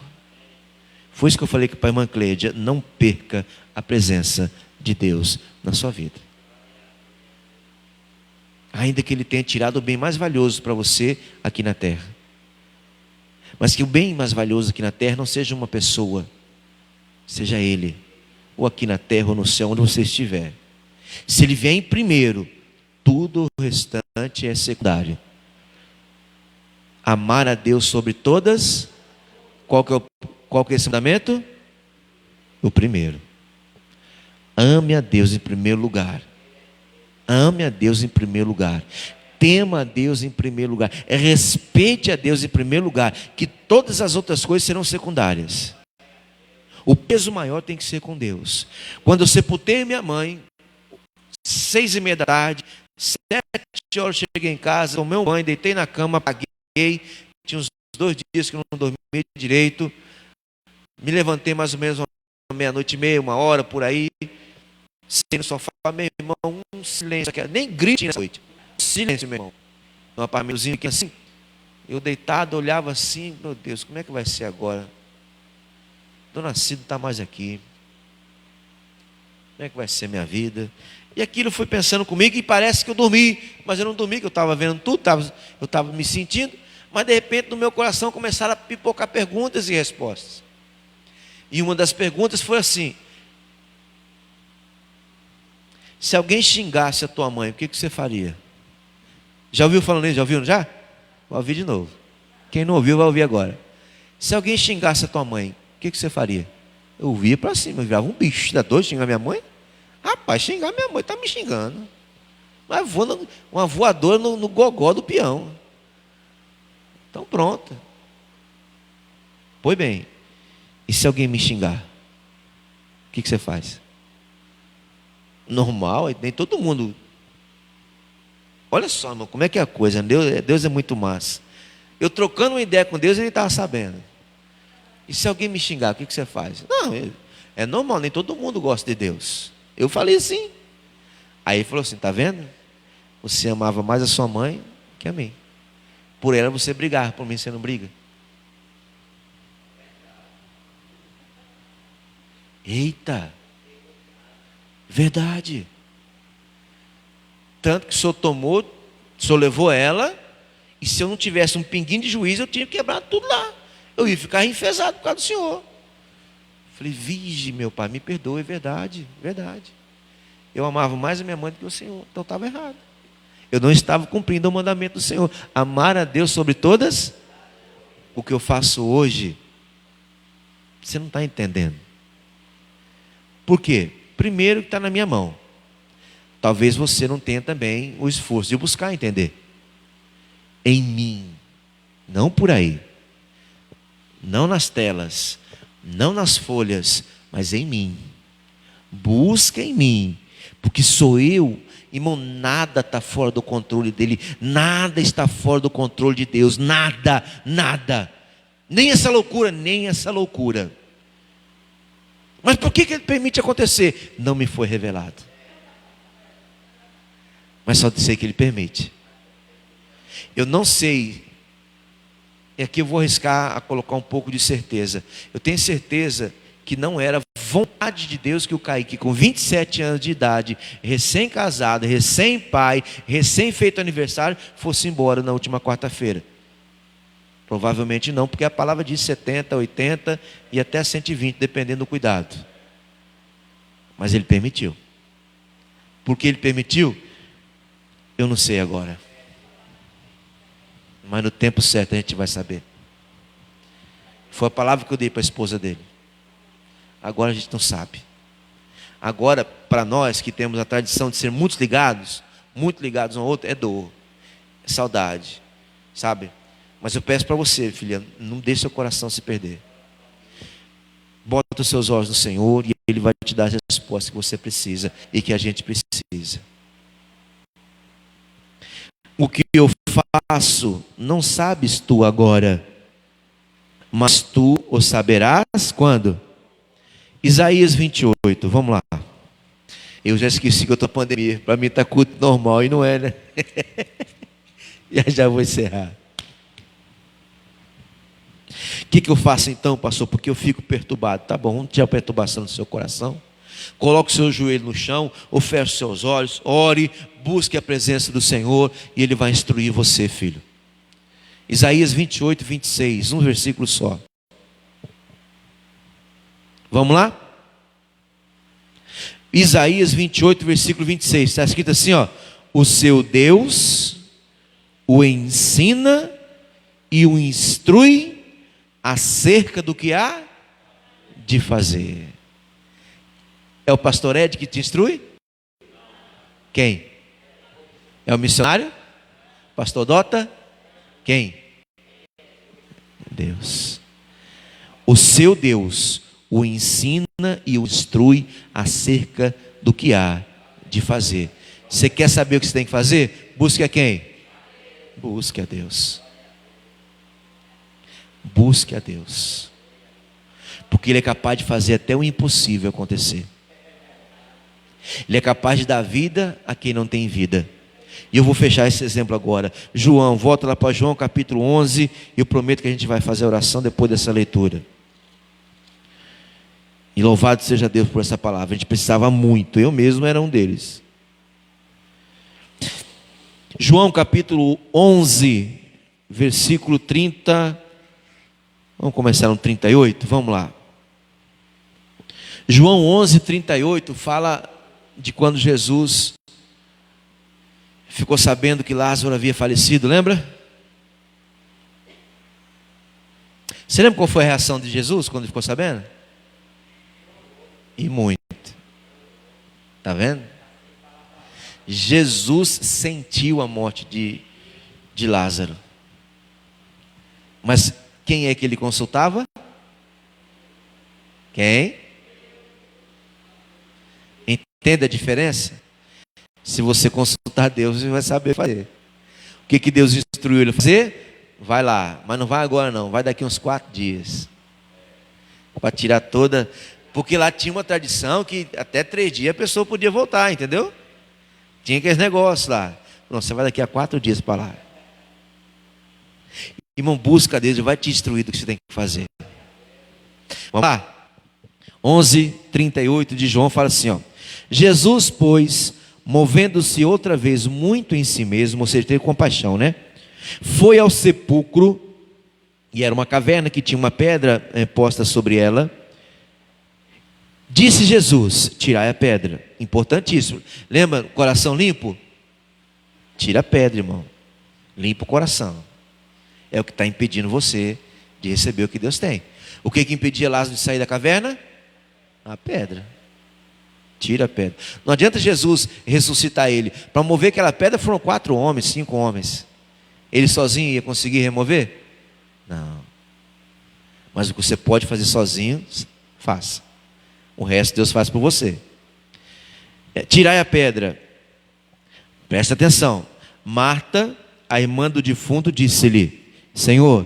Foi isso que eu falei para a irmã Clédia. Não perca a presença de Deus na sua vida. Ainda que Ele tenha tirado o bem mais valioso para você aqui na terra. Mas que o bem mais valioso aqui na terra não seja uma pessoa. Seja Ele. Ou aqui na terra ou no céu, onde você estiver. Se Ele vier em primeiro, tudo o restante é secundário. Amar a Deus sobre todas. Qual que é esse mandamento? O primeiro. Ame a Deus em primeiro lugar. Ame a Deus em primeiro lugar. Tema a Deus em primeiro lugar. Respeite a Deus em primeiro lugar. Que todas as outras coisas serão secundárias. O peso maior tem que ser com Deus. Quando eu sepultei minha mãe, 6:30 da tarde, 7 horas cheguei em casa, tomei um banho, deitei na cama, apaguei. Tinha uns 2 dias que eu não dormi direito. Me levantei mais ou menos 00:30, 1h por aí. Sentei no sofá, meu irmão, um silêncio aqui, nem grite na noite. Silêncio, meu irmão. Um apartamentozinho aqui assim. Eu deitado, olhava assim, meu Deus, como é que vai ser agora? Dona Cida não está mais aqui. Como é que vai ser minha vida? E aquilo foi pensando comigo e parece que eu dormi. Mas eu não dormi, que eu estava vendo tudo, eu estava me sentindo. Mas de repente no meu coração começaram a pipocar perguntas e respostas. E uma das perguntas foi assim: se alguém xingasse a tua mãe, o que você faria? Já ouviu falando isso? Já ouviu? Já? Vou ouvir de novo. Quem não ouviu vai ouvir agora. Se alguém xingasse a tua mãe, o que você faria? Eu via para cima, eu virava um bicho. Dá doido xingar minha mãe? Rapaz, xingar minha mãe, está me xingando. Mas vou uma voadora no gogó do peão. Então pronto. Pois bem, e se alguém me xingar? O que você faz? Normal, nem todo mundo. Olha só, irmão, como é que é a coisa. Deus é muito massa. Eu trocando uma ideia com Deus, ele estava sabendo. E se alguém me xingar, o que você faz? Não, é normal, nem todo mundo gosta de Deus. Eu falei assim. Aí ele falou assim: está vendo? Você amava mais a sua mãe que a mim. Por ela você brigava, por mim você não briga. Eita! Verdade. Tanto que o senhor tomou, o senhor levou ela, e se eu não tivesse um pinguinho de juízo, eu tinha que quebrar tudo lá. Eu ia ficar enfesado por causa do senhor. Falei: vige, meu pai, me perdoe, verdade, verdade. Eu amava mais a minha mãe do que o Senhor, então estava errado. Eu não estava cumprindo o mandamento do Senhor. Amar a Deus sobre todas. O que eu faço hoje, você não está entendendo. Por quê? Primeiro que está na minha mão. Talvez você não tenha também o esforço de buscar entender. Em mim, não por aí. Não nas telas, não nas folhas, mas em mim. Busca em mim, porque sou eu. Irmão, nada está fora do controle dele, nada está fora do controle de Deus, nada, nada. Nem essa loucura, nem essa loucura. Mas por que ele permite acontecer? Não me foi revelado. Mas só sei que ele permite. Eu não sei. E aqui eu vou arriscar a colocar um pouco de certeza. Eu tenho certeza que não era vontade de Deus que o Kaique, com 27 anos de idade, recém-casado, recém-pai, recém-feito aniversário, fosse embora na última quarta-feira. Provavelmente não, porque a palavra diz 70, 80 e até 120, dependendo do cuidado. Mas ele permitiu. Por que ele permitiu? Eu não sei agora. Mas no tempo certo a gente vai saber. Foi a palavra que eu dei para a esposa dele. Agora a gente não sabe. Agora, para nós que temos a tradição de ser muito ligados um ao outro, é dor, é saudade, sabe? Mas eu peço para você, filha, não deixe seu coração se perder. Bota os seus olhos no Senhor e Ele vai te dar as respostas que você precisa e que a gente precisa. O que eu faço, não sabes tu agora, mas tu o saberás quando? Isaías 28, vamos lá. Eu já esqueci que eu estou na pandemia. Para mim está culto normal e não é, né? Já vou encerrar. O que eu faço então, pastor? Porque eu fico perturbado. Tá bom, não tinha perturbação no seu coração. Coloque o seu joelho no chão, ou feche os seus olhos, ore, busque a presença do Senhor e Ele vai instruir você, filho. Isaías 28, 26, um versículo só. Vamos lá? Isaías 28, versículo 26. Está escrito assim, ó: o seu Deus o ensina e o instrui acerca do que há de fazer. É o pastor Ed que te instrui? Quem? É o missionário? Pastor Dota? Quem? Deus. O seu Deus o ensina e o instrui acerca do que há de fazer. Você quer saber o que você tem que fazer? Busque a quem? Busque a Deus. Busque a Deus. Porque Ele é capaz de fazer até o impossível acontecer. Ele é capaz de dar vida a quem não tem vida. E eu vou fechar esse exemplo agora. João, volta lá para João capítulo 11. E eu prometo que a gente vai fazer a oração depois dessa leitura. E louvado seja Deus por essa palavra. A gente precisava muito. Eu mesmo era um deles. João capítulo 11, versículo 30. Vamos começar no 38? Vamos lá. João 11, 38 fala de quando Jesus ficou sabendo que Lázaro havia falecido, lembra? Você lembra qual foi a reação de Jesus quando ele ficou sabendo? E muito. Está vendo? Jesus sentiu a morte de Lázaro. Mas quem é que ele consultava? Quem? Entende a diferença? Se você consultar Deus, você vai saber fazer. O que Deus instruiu ele a fazer? Vai lá, mas não vai agora não, vai daqui uns 4 dias. Para tirar toda... Porque lá tinha uma tradição que até 3 dias a pessoa podia voltar, entendeu? Tinha aqueles negócios lá. Não, você vai daqui a 4 dias para lá. Irmão, busca Deus, ele vai te instruir do que você tem que fazer. Vamos lá. 11:38 de João fala assim, ó. Jesus, pois, movendo-se outra vez muito em si mesmo, ou seja, teve compaixão, né? Foi ao sepulcro, e era uma caverna que tinha uma pedra posta sobre ela. Disse Jesus, tirai a pedra. Importantíssimo. Lembra, coração limpo? Tira a pedra, irmão. Limpa o coração. É o que está impedindo você de receber o que Deus tem. O que impedia Lázaro de sair da caverna? A pedra. Tira a pedra. Não adianta Jesus ressuscitar ele. Para mover aquela pedra foram 4 homens, 5 homens. Ele sozinho ia conseguir remover? Não. Mas o que você pode fazer sozinho, faça. O resto Deus faz por você. Tirai a pedra. Presta atenção. Marta, a irmã do defunto, disse-lhe: Senhor,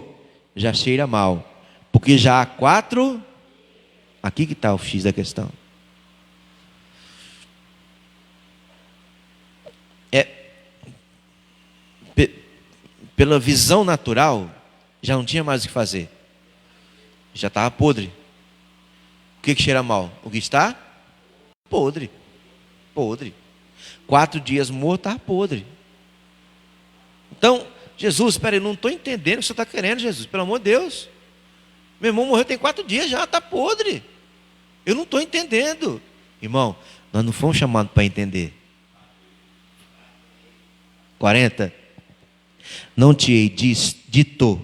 já cheira mal, porque já há 4. Aqui que está o X da questão. Pela visão natural, já não tinha mais o que fazer. Já estava podre. O que cheira mal? O que está? Podre. Podre. 4 dias morto, estava podre. Então, Jesus, espera aí, não estou entendendo o que você está querendo, Jesus. Pelo amor de Deus. Meu irmão morreu tem 4 dias já, está podre. Eu não estou entendendo. Irmão, nós não fomos chamados para entender. 40. Não te hei dito,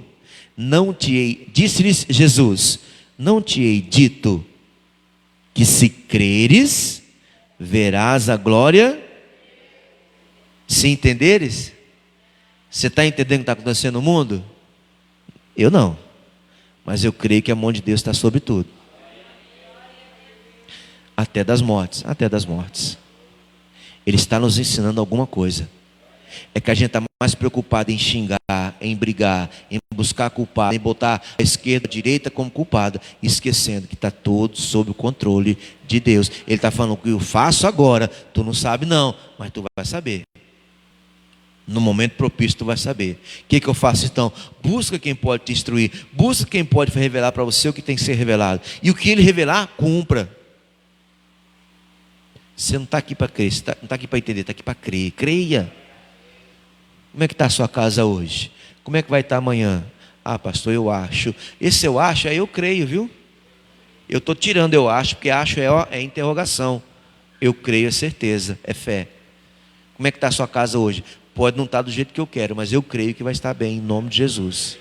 disse-lhes Jesus, não te hei dito que se creres, verás a glória, se entenderes. Você está entendendo o que está acontecendo no mundo? Eu não, mas eu creio que a mão de Deus está sobre tudo. Até das mortes. Ele está nos ensinando alguma coisa. É que a gente está mais preocupado em xingar, em brigar, em buscar culpado, em botar a esquerda, a direita como culpada, esquecendo que está tudo sob o controle de Deus. Ele está falando que eu faço agora, tu não sabe não, mas tu vai saber. No momento propício tu vai saber. O que eu faço então? Busca quem pode te instruir, busca quem pode revelar para você o que tem que ser revelado. E o que ele revelar, cumpra. Você não está aqui para crer, você não está aqui para entender, está aqui para crer. Creia. Como é que está a sua casa hoje? Como é que vai estar amanhã? Ah, pastor, eu acho. Esse eu acho, aí eu creio, viu? Eu estou tirando eu acho, porque acho é interrogação. Eu creio, é certeza, é fé. Como é que está a sua casa hoje? Pode não estar do jeito que eu quero, mas eu creio que vai estar bem, em nome de Jesus.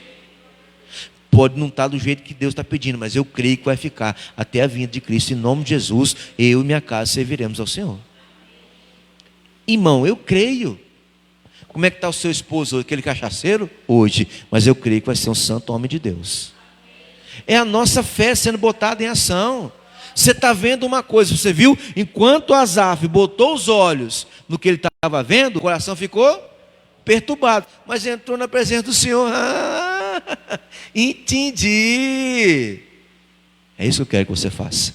Pode não estar do jeito que Deus está pedindo, mas eu creio que vai ficar até a vinda de Cristo. Em nome de Jesus, eu e minha casa serviremos ao Senhor. Irmão, eu creio. Como é que está o seu esposo, aquele cachaceiro? Hoje. Mas eu creio que vai ser um santo homem de Deus. É a nossa fé sendo botada em ação. Você está vendo uma coisa, você viu? Enquanto Asaf botou os olhos no que ele estava vendo, o coração ficou perturbado. Mas entrou na presença do Senhor. Ah, entendi. É isso que eu quero que você faça.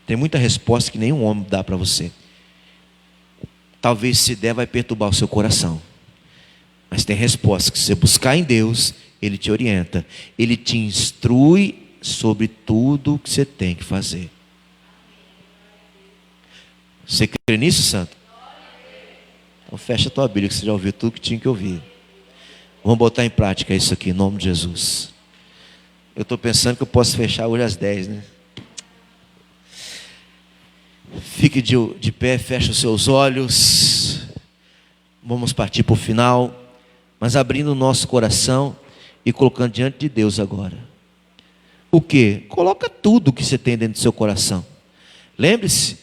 Tem muita resposta que nenhum homem dá para você. Talvez se der vai perturbar o seu coração. Mas tem resposta que se você buscar em Deus, Ele te orienta. Ele te instrui sobre tudo o que você tem que fazer. Você crê nisso, santo? Então fecha a tua Bíblia que você já ouviu tudo que tinha que ouvir. Vamos botar em prática isso aqui, em nome de Jesus. Eu estou pensando que eu posso fechar hoje às 10, né? Fique de pé, feche os seus olhos. Vamos partir para o final, mas abrindo o nosso coração e colocando diante de Deus agora. O que? Coloca tudo que você tem dentro do seu coração. Lembre-se,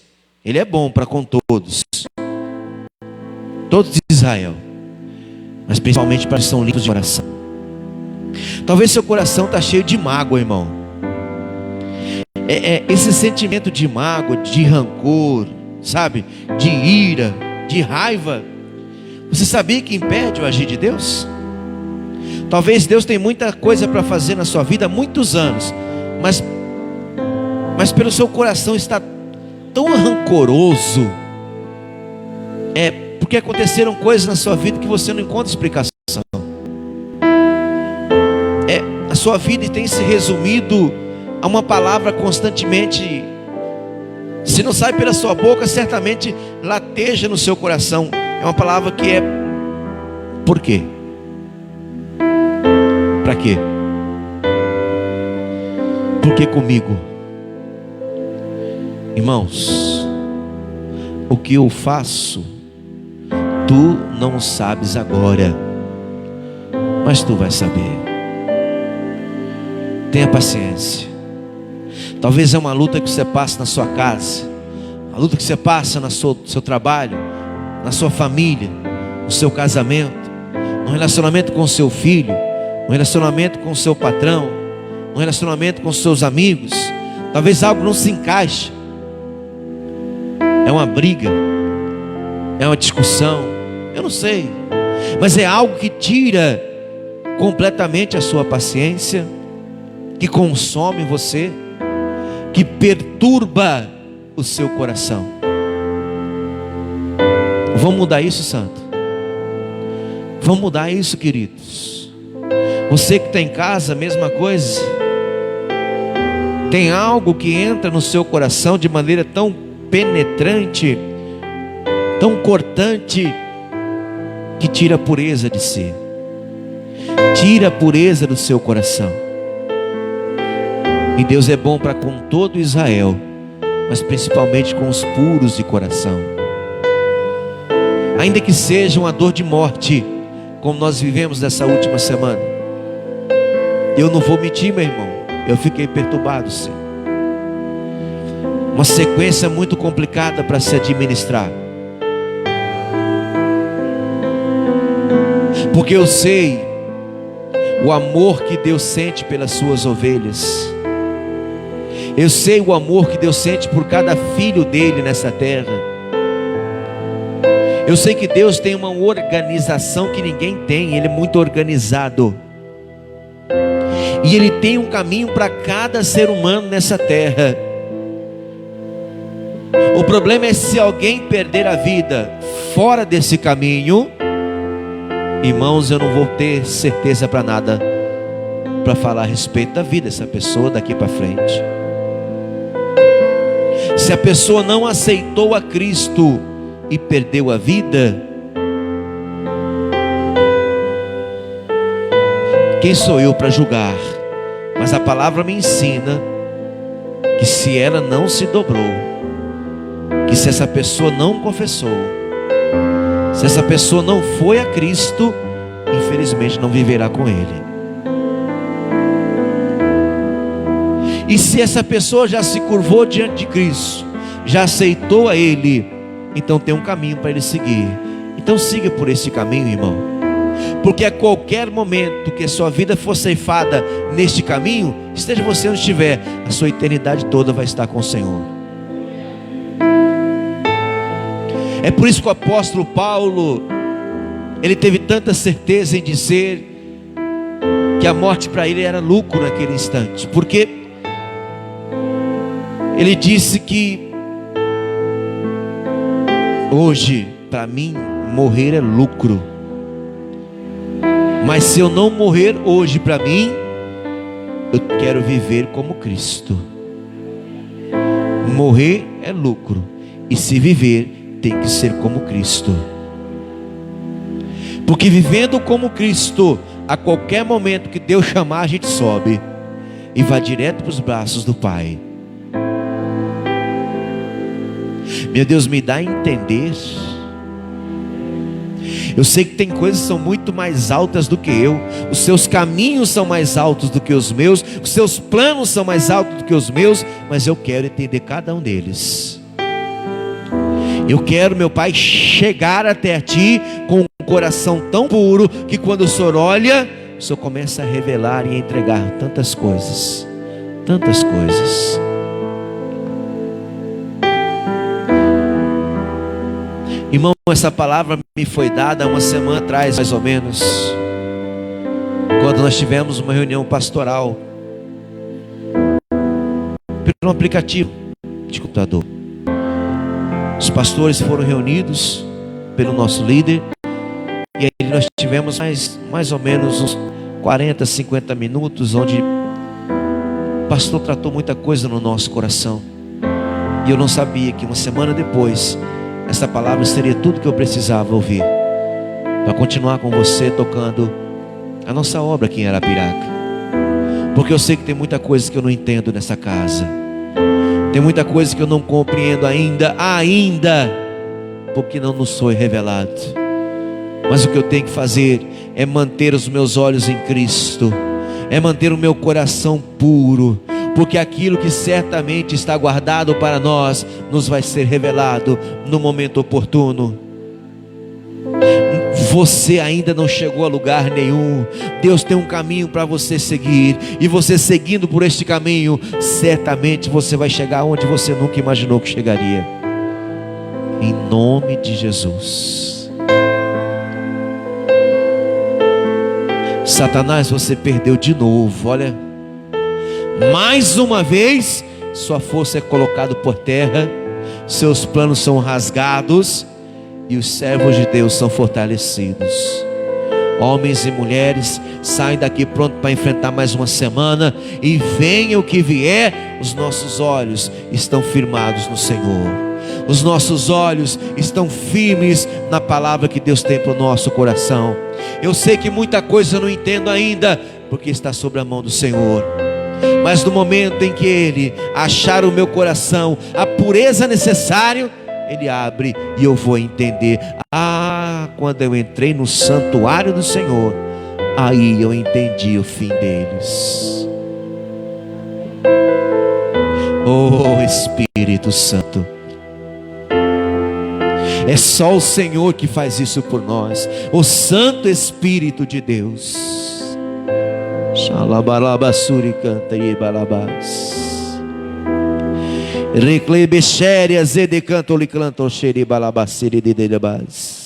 Ele é bom para com todos de Israel, mas principalmente para os que são limpos de coração. Talvez seu coração está cheio de mágoa, irmão. Esse sentimento de mágoa, de rancor, sabe? De ira, de raiva. Você sabia que impede o agir de Deus? Talvez Deus tenha muita coisa para fazer na sua vida há muitos anos, mas pelo seu coração está tão rancoroso. Porque aconteceram coisas na sua vida que você não encontra explicação. A sua vida tem se resumido a uma palavra constantemente. Se não sai pela sua boca, certamente lateja no seu coração. É uma palavra que é: por quê? Para quê? Por que comigo? Irmãos, o que eu faço, tu não sabes agora, mas tu vai saber. Tenha paciência. Talvez é uma luta que você passa na sua casa, uma luta que você passa no seu trabalho, na sua família, no seu casamento, no relacionamento com o seu filho, no relacionamento com o seu patrão, no relacionamento com os seus amigos. Talvez algo não se encaixe. É uma briga, é uma discussão, eu não sei, mas é algo que tira completamente a sua paciência, que consome você, que perturba o seu coração. Vamos mudar isso, santo? Vamos mudar isso, queridos. Você que está em casa, mesma coisa. Tem algo que entra no seu coração de maneira tão penetrante, tão cortante, que tira a pureza de si, tira a pureza do seu coração. E Deus é bom para com todo Israel, mas principalmente com os puros de coração. Ainda que seja uma dor de morte, como nós vivemos nessa última semana. Eu não vou mentir, meu irmão, eu fiquei perturbado, sim. Uma sequência muito complicada para se administrar. Porque eu sei o amor que Deus sente pelas suas ovelhas. Eu sei o amor que Deus sente por cada filho dele nessa terra. Eu sei que Deus tem uma organização que ninguém tem. Ele é muito organizado. E Ele tem um caminho para cada ser humano nessa terra. O problema é se alguém perder a vida fora desse caminho. Irmãos, eu não vou ter certeza para nada para falar a respeito da vida dessa pessoa daqui para frente. Se a pessoa não aceitou a Cristo e perdeu a vida, quem sou eu para julgar? Mas a palavra me ensina que se ela não se dobrou, que se essa pessoa não confessou, se essa pessoa não foi a Cristo, infelizmente não viverá com Ele. E se essa pessoa já se curvou diante de Cristo, já aceitou a Ele, então tem um caminho para ele seguir. Então siga por esse caminho, irmão. Porque a qualquer momento que a sua vida for ceifada neste caminho, esteja você onde estiver, a sua eternidade toda vai estar com o Senhor. É por isso que o apóstolo Paulo, ele teve tanta certeza em dizer que a morte para ele era lucro naquele instante. Porque ele disse que hoje, para mim, morrer é lucro. Mas se eu não morrer hoje para mim, eu quero viver como Cristo. Morrer é lucro. E se viver, tem que ser como Cristo. Porque vivendo como Cristo, a qualquer momento que Deus chamar, a gente sobe e vai direto para os braços do Pai. Meu Deus, me dá a entender. Eu sei que tem coisas que são muito mais altas do que eu. Os seus caminhos são mais altos do que os meus. Os seus planos são mais altos do que os meus. Mas eu quero entender cada um deles. Eu quero, meu Pai, chegar até a Ti com um coração tão puro que quando o Senhor olha, o Senhor começa a revelar e a entregar tantas coisas. Tantas coisas. Irmão, essa palavra me foi dada há uma semana atrás, mais ou menos, quando nós tivemos uma reunião pastoral pelo aplicativo de computador. Os pastores foram reunidos pelo nosso líder e aí nós tivemos mais ou menos uns 40, 50 minutos onde o pastor tratou muita coisa no nosso coração. E eu não sabia que uma semana depois essa palavra seria tudo que eu precisava ouvir para continuar com você tocando a nossa obra aqui em Arapiraca. Porque eu sei que tem muita coisa que eu não entendo nessa casa. Tem muita coisa que eu não compreendo ainda, porque não nos foi revelado. Mas o que eu tenho que fazer é manter os meus olhos em Cristo, é manter o meu coração puro, porque aquilo que certamente está guardado para nós, nos vai ser revelado no momento oportuno. Você ainda não chegou a lugar nenhum. Deus tem um caminho para você seguir, e você seguindo por este caminho, certamente você vai chegar onde você nunca imaginou que chegaria. Em nome de Jesus. Satanás, você perdeu de novo. Olha, mais uma vez sua força é colocada por terra, seus planos são rasgados e os servos de Deus são fortalecidos. Homens e mulheres, saem daqui pronto para enfrentar mais uma semana, e venha o que vier, os nossos olhos estão firmados no Senhor. Os nossos olhos estão firmes na palavra que Deus tem para o nosso coração. Eu sei que muita coisa eu não entendo ainda, porque está sobre a mão do Senhor. Mas no momento em que Ele achar o meu coração a pureza necessária, Ele abre e eu vou entender. Quando eu entrei no santuário do Senhor, aí eu entendi o fim deles. Oh Espírito Santo, é só o Senhor que faz isso por nós, o Santo Espírito de Deus. Xalabalabasuri canta e balabás. Reclebexéria zedecanto licanto xeri balabaciri de delabás.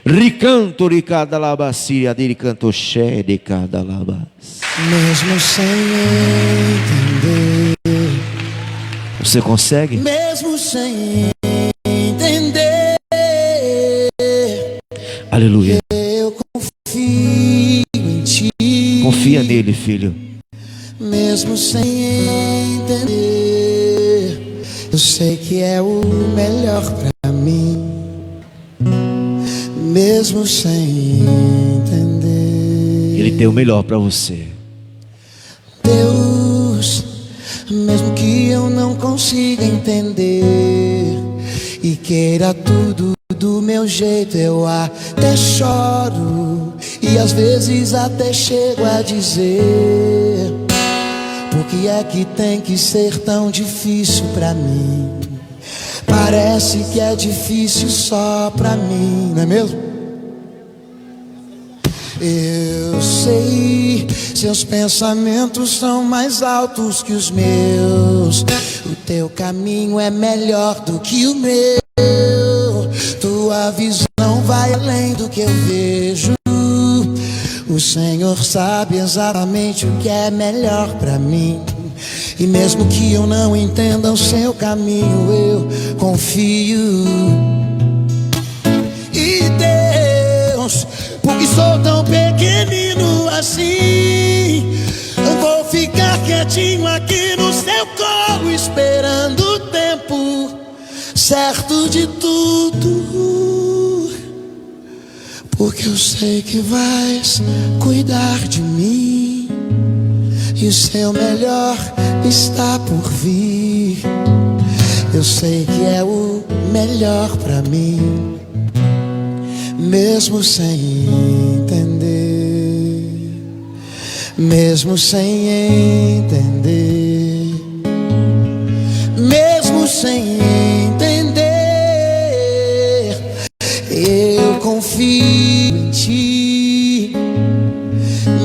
Ricanto ricada labacia de canto xeri cada labás. Mesmo sem entender, você consegue? mesmo sem entender, aleluia. eu confio em Ti. Confia nele, filho. Mesmo sem entender, eu sei que é o melhor pra mim. Mesmo sem entender, Ele tem o melhor para você. Deus, mesmo que eu não consiga entender e queira tudo do meu jeito, eu até choro e às vezes até chego a dizer: por que é que tem que ser tão difícil pra mim? Parece que é difícil só pra mim, não é mesmo? Eu sei, seus pensamentos são mais altos que os meus. O teu caminho é melhor do que o meu. Tua visão vai além do que eu vejo. O Senhor sabe exatamente o que é melhor pra mim. E mesmo que eu não entenda o seu caminho, eu confio. E Deus, porque sou tão pequenino assim, eu vou ficar quietinho aqui no seu colo, esperando o tempo certo de tudo. porque eu sei que vais cuidar de mim, e o seu melhor está por vir. Eu sei que é o melhor pra mim, mesmo sem entender, mesmo sem entender, mesmo sem entender. Eu confio em ti,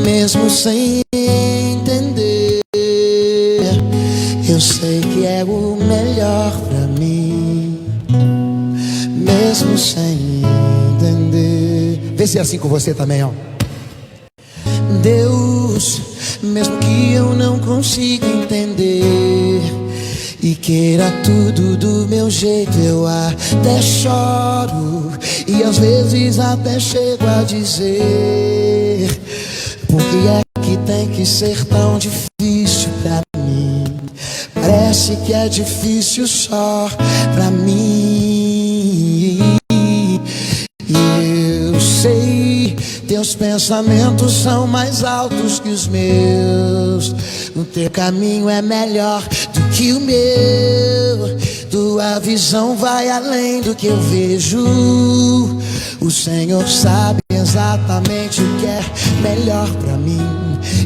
mesmo sem entender. Eu sei que é o melhor pra mim, mesmo sem entender. Vê se é assim com você também, ó. Deus, mesmo que eu não consiga entender e queira tudo do meu jeito, eu até choro e às vezes até chego a dizer: por que é que tem que ser tão difícil pra mim? Parece que é difícil só pra mim. E eu sei, teus pensamentos são mais altos que os meus, o teu caminho é melhor do que o meu, tua visão vai além do que eu vejo. O Senhor sabe exatamente o que é melhor pra mim,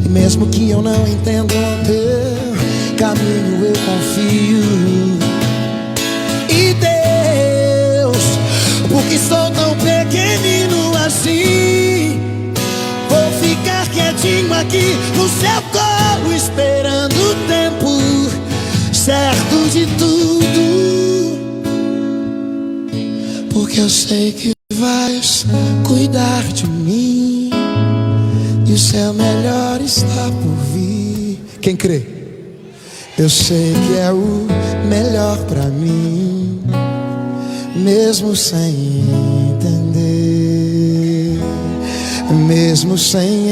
e mesmo que eu não entenda o teu caminho, eu confio. E Deus, porque sou tão pequenino assim, vou ficar quietinho aqui no seu colo, esperando o tempo certo de tudo, porque eu sei que vais cuidar de mim, e o seu melhor está por vir. Quem crê? Eu sei que é o melhor pra mim, mesmo sem entender, mesmo sem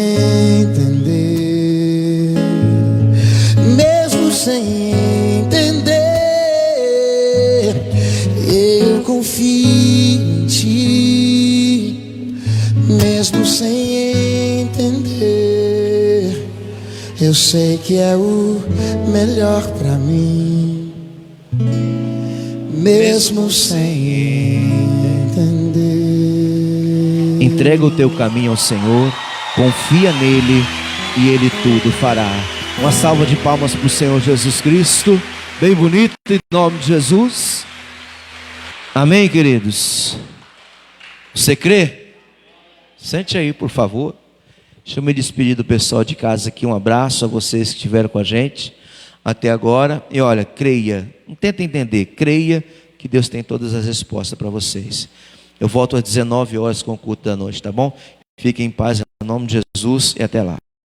entender, mesmo sem entender. Eu confio em ti, mesmo sem entender. Eu sei que é o melhor pra mim, mesmo sem entender. Entrega o teu caminho ao Senhor, confia nele e ele tudo fará. Uma salva de palmas para o Senhor Jesus Cristo, bem bonito, em nome de Jesus. Amém, queridos? Você crê? Sente aí, por favor. Deixa eu me despedir do pessoal de casa aqui. Um abraço a vocês que estiveram com a gente até agora. E olha, creia, não tenta entender, creia que Deus tem todas as respostas para vocês. Eu volto às 19 horas com o culto da noite, tá bom? Fiquem em paz, em nome de Jesus, e até lá.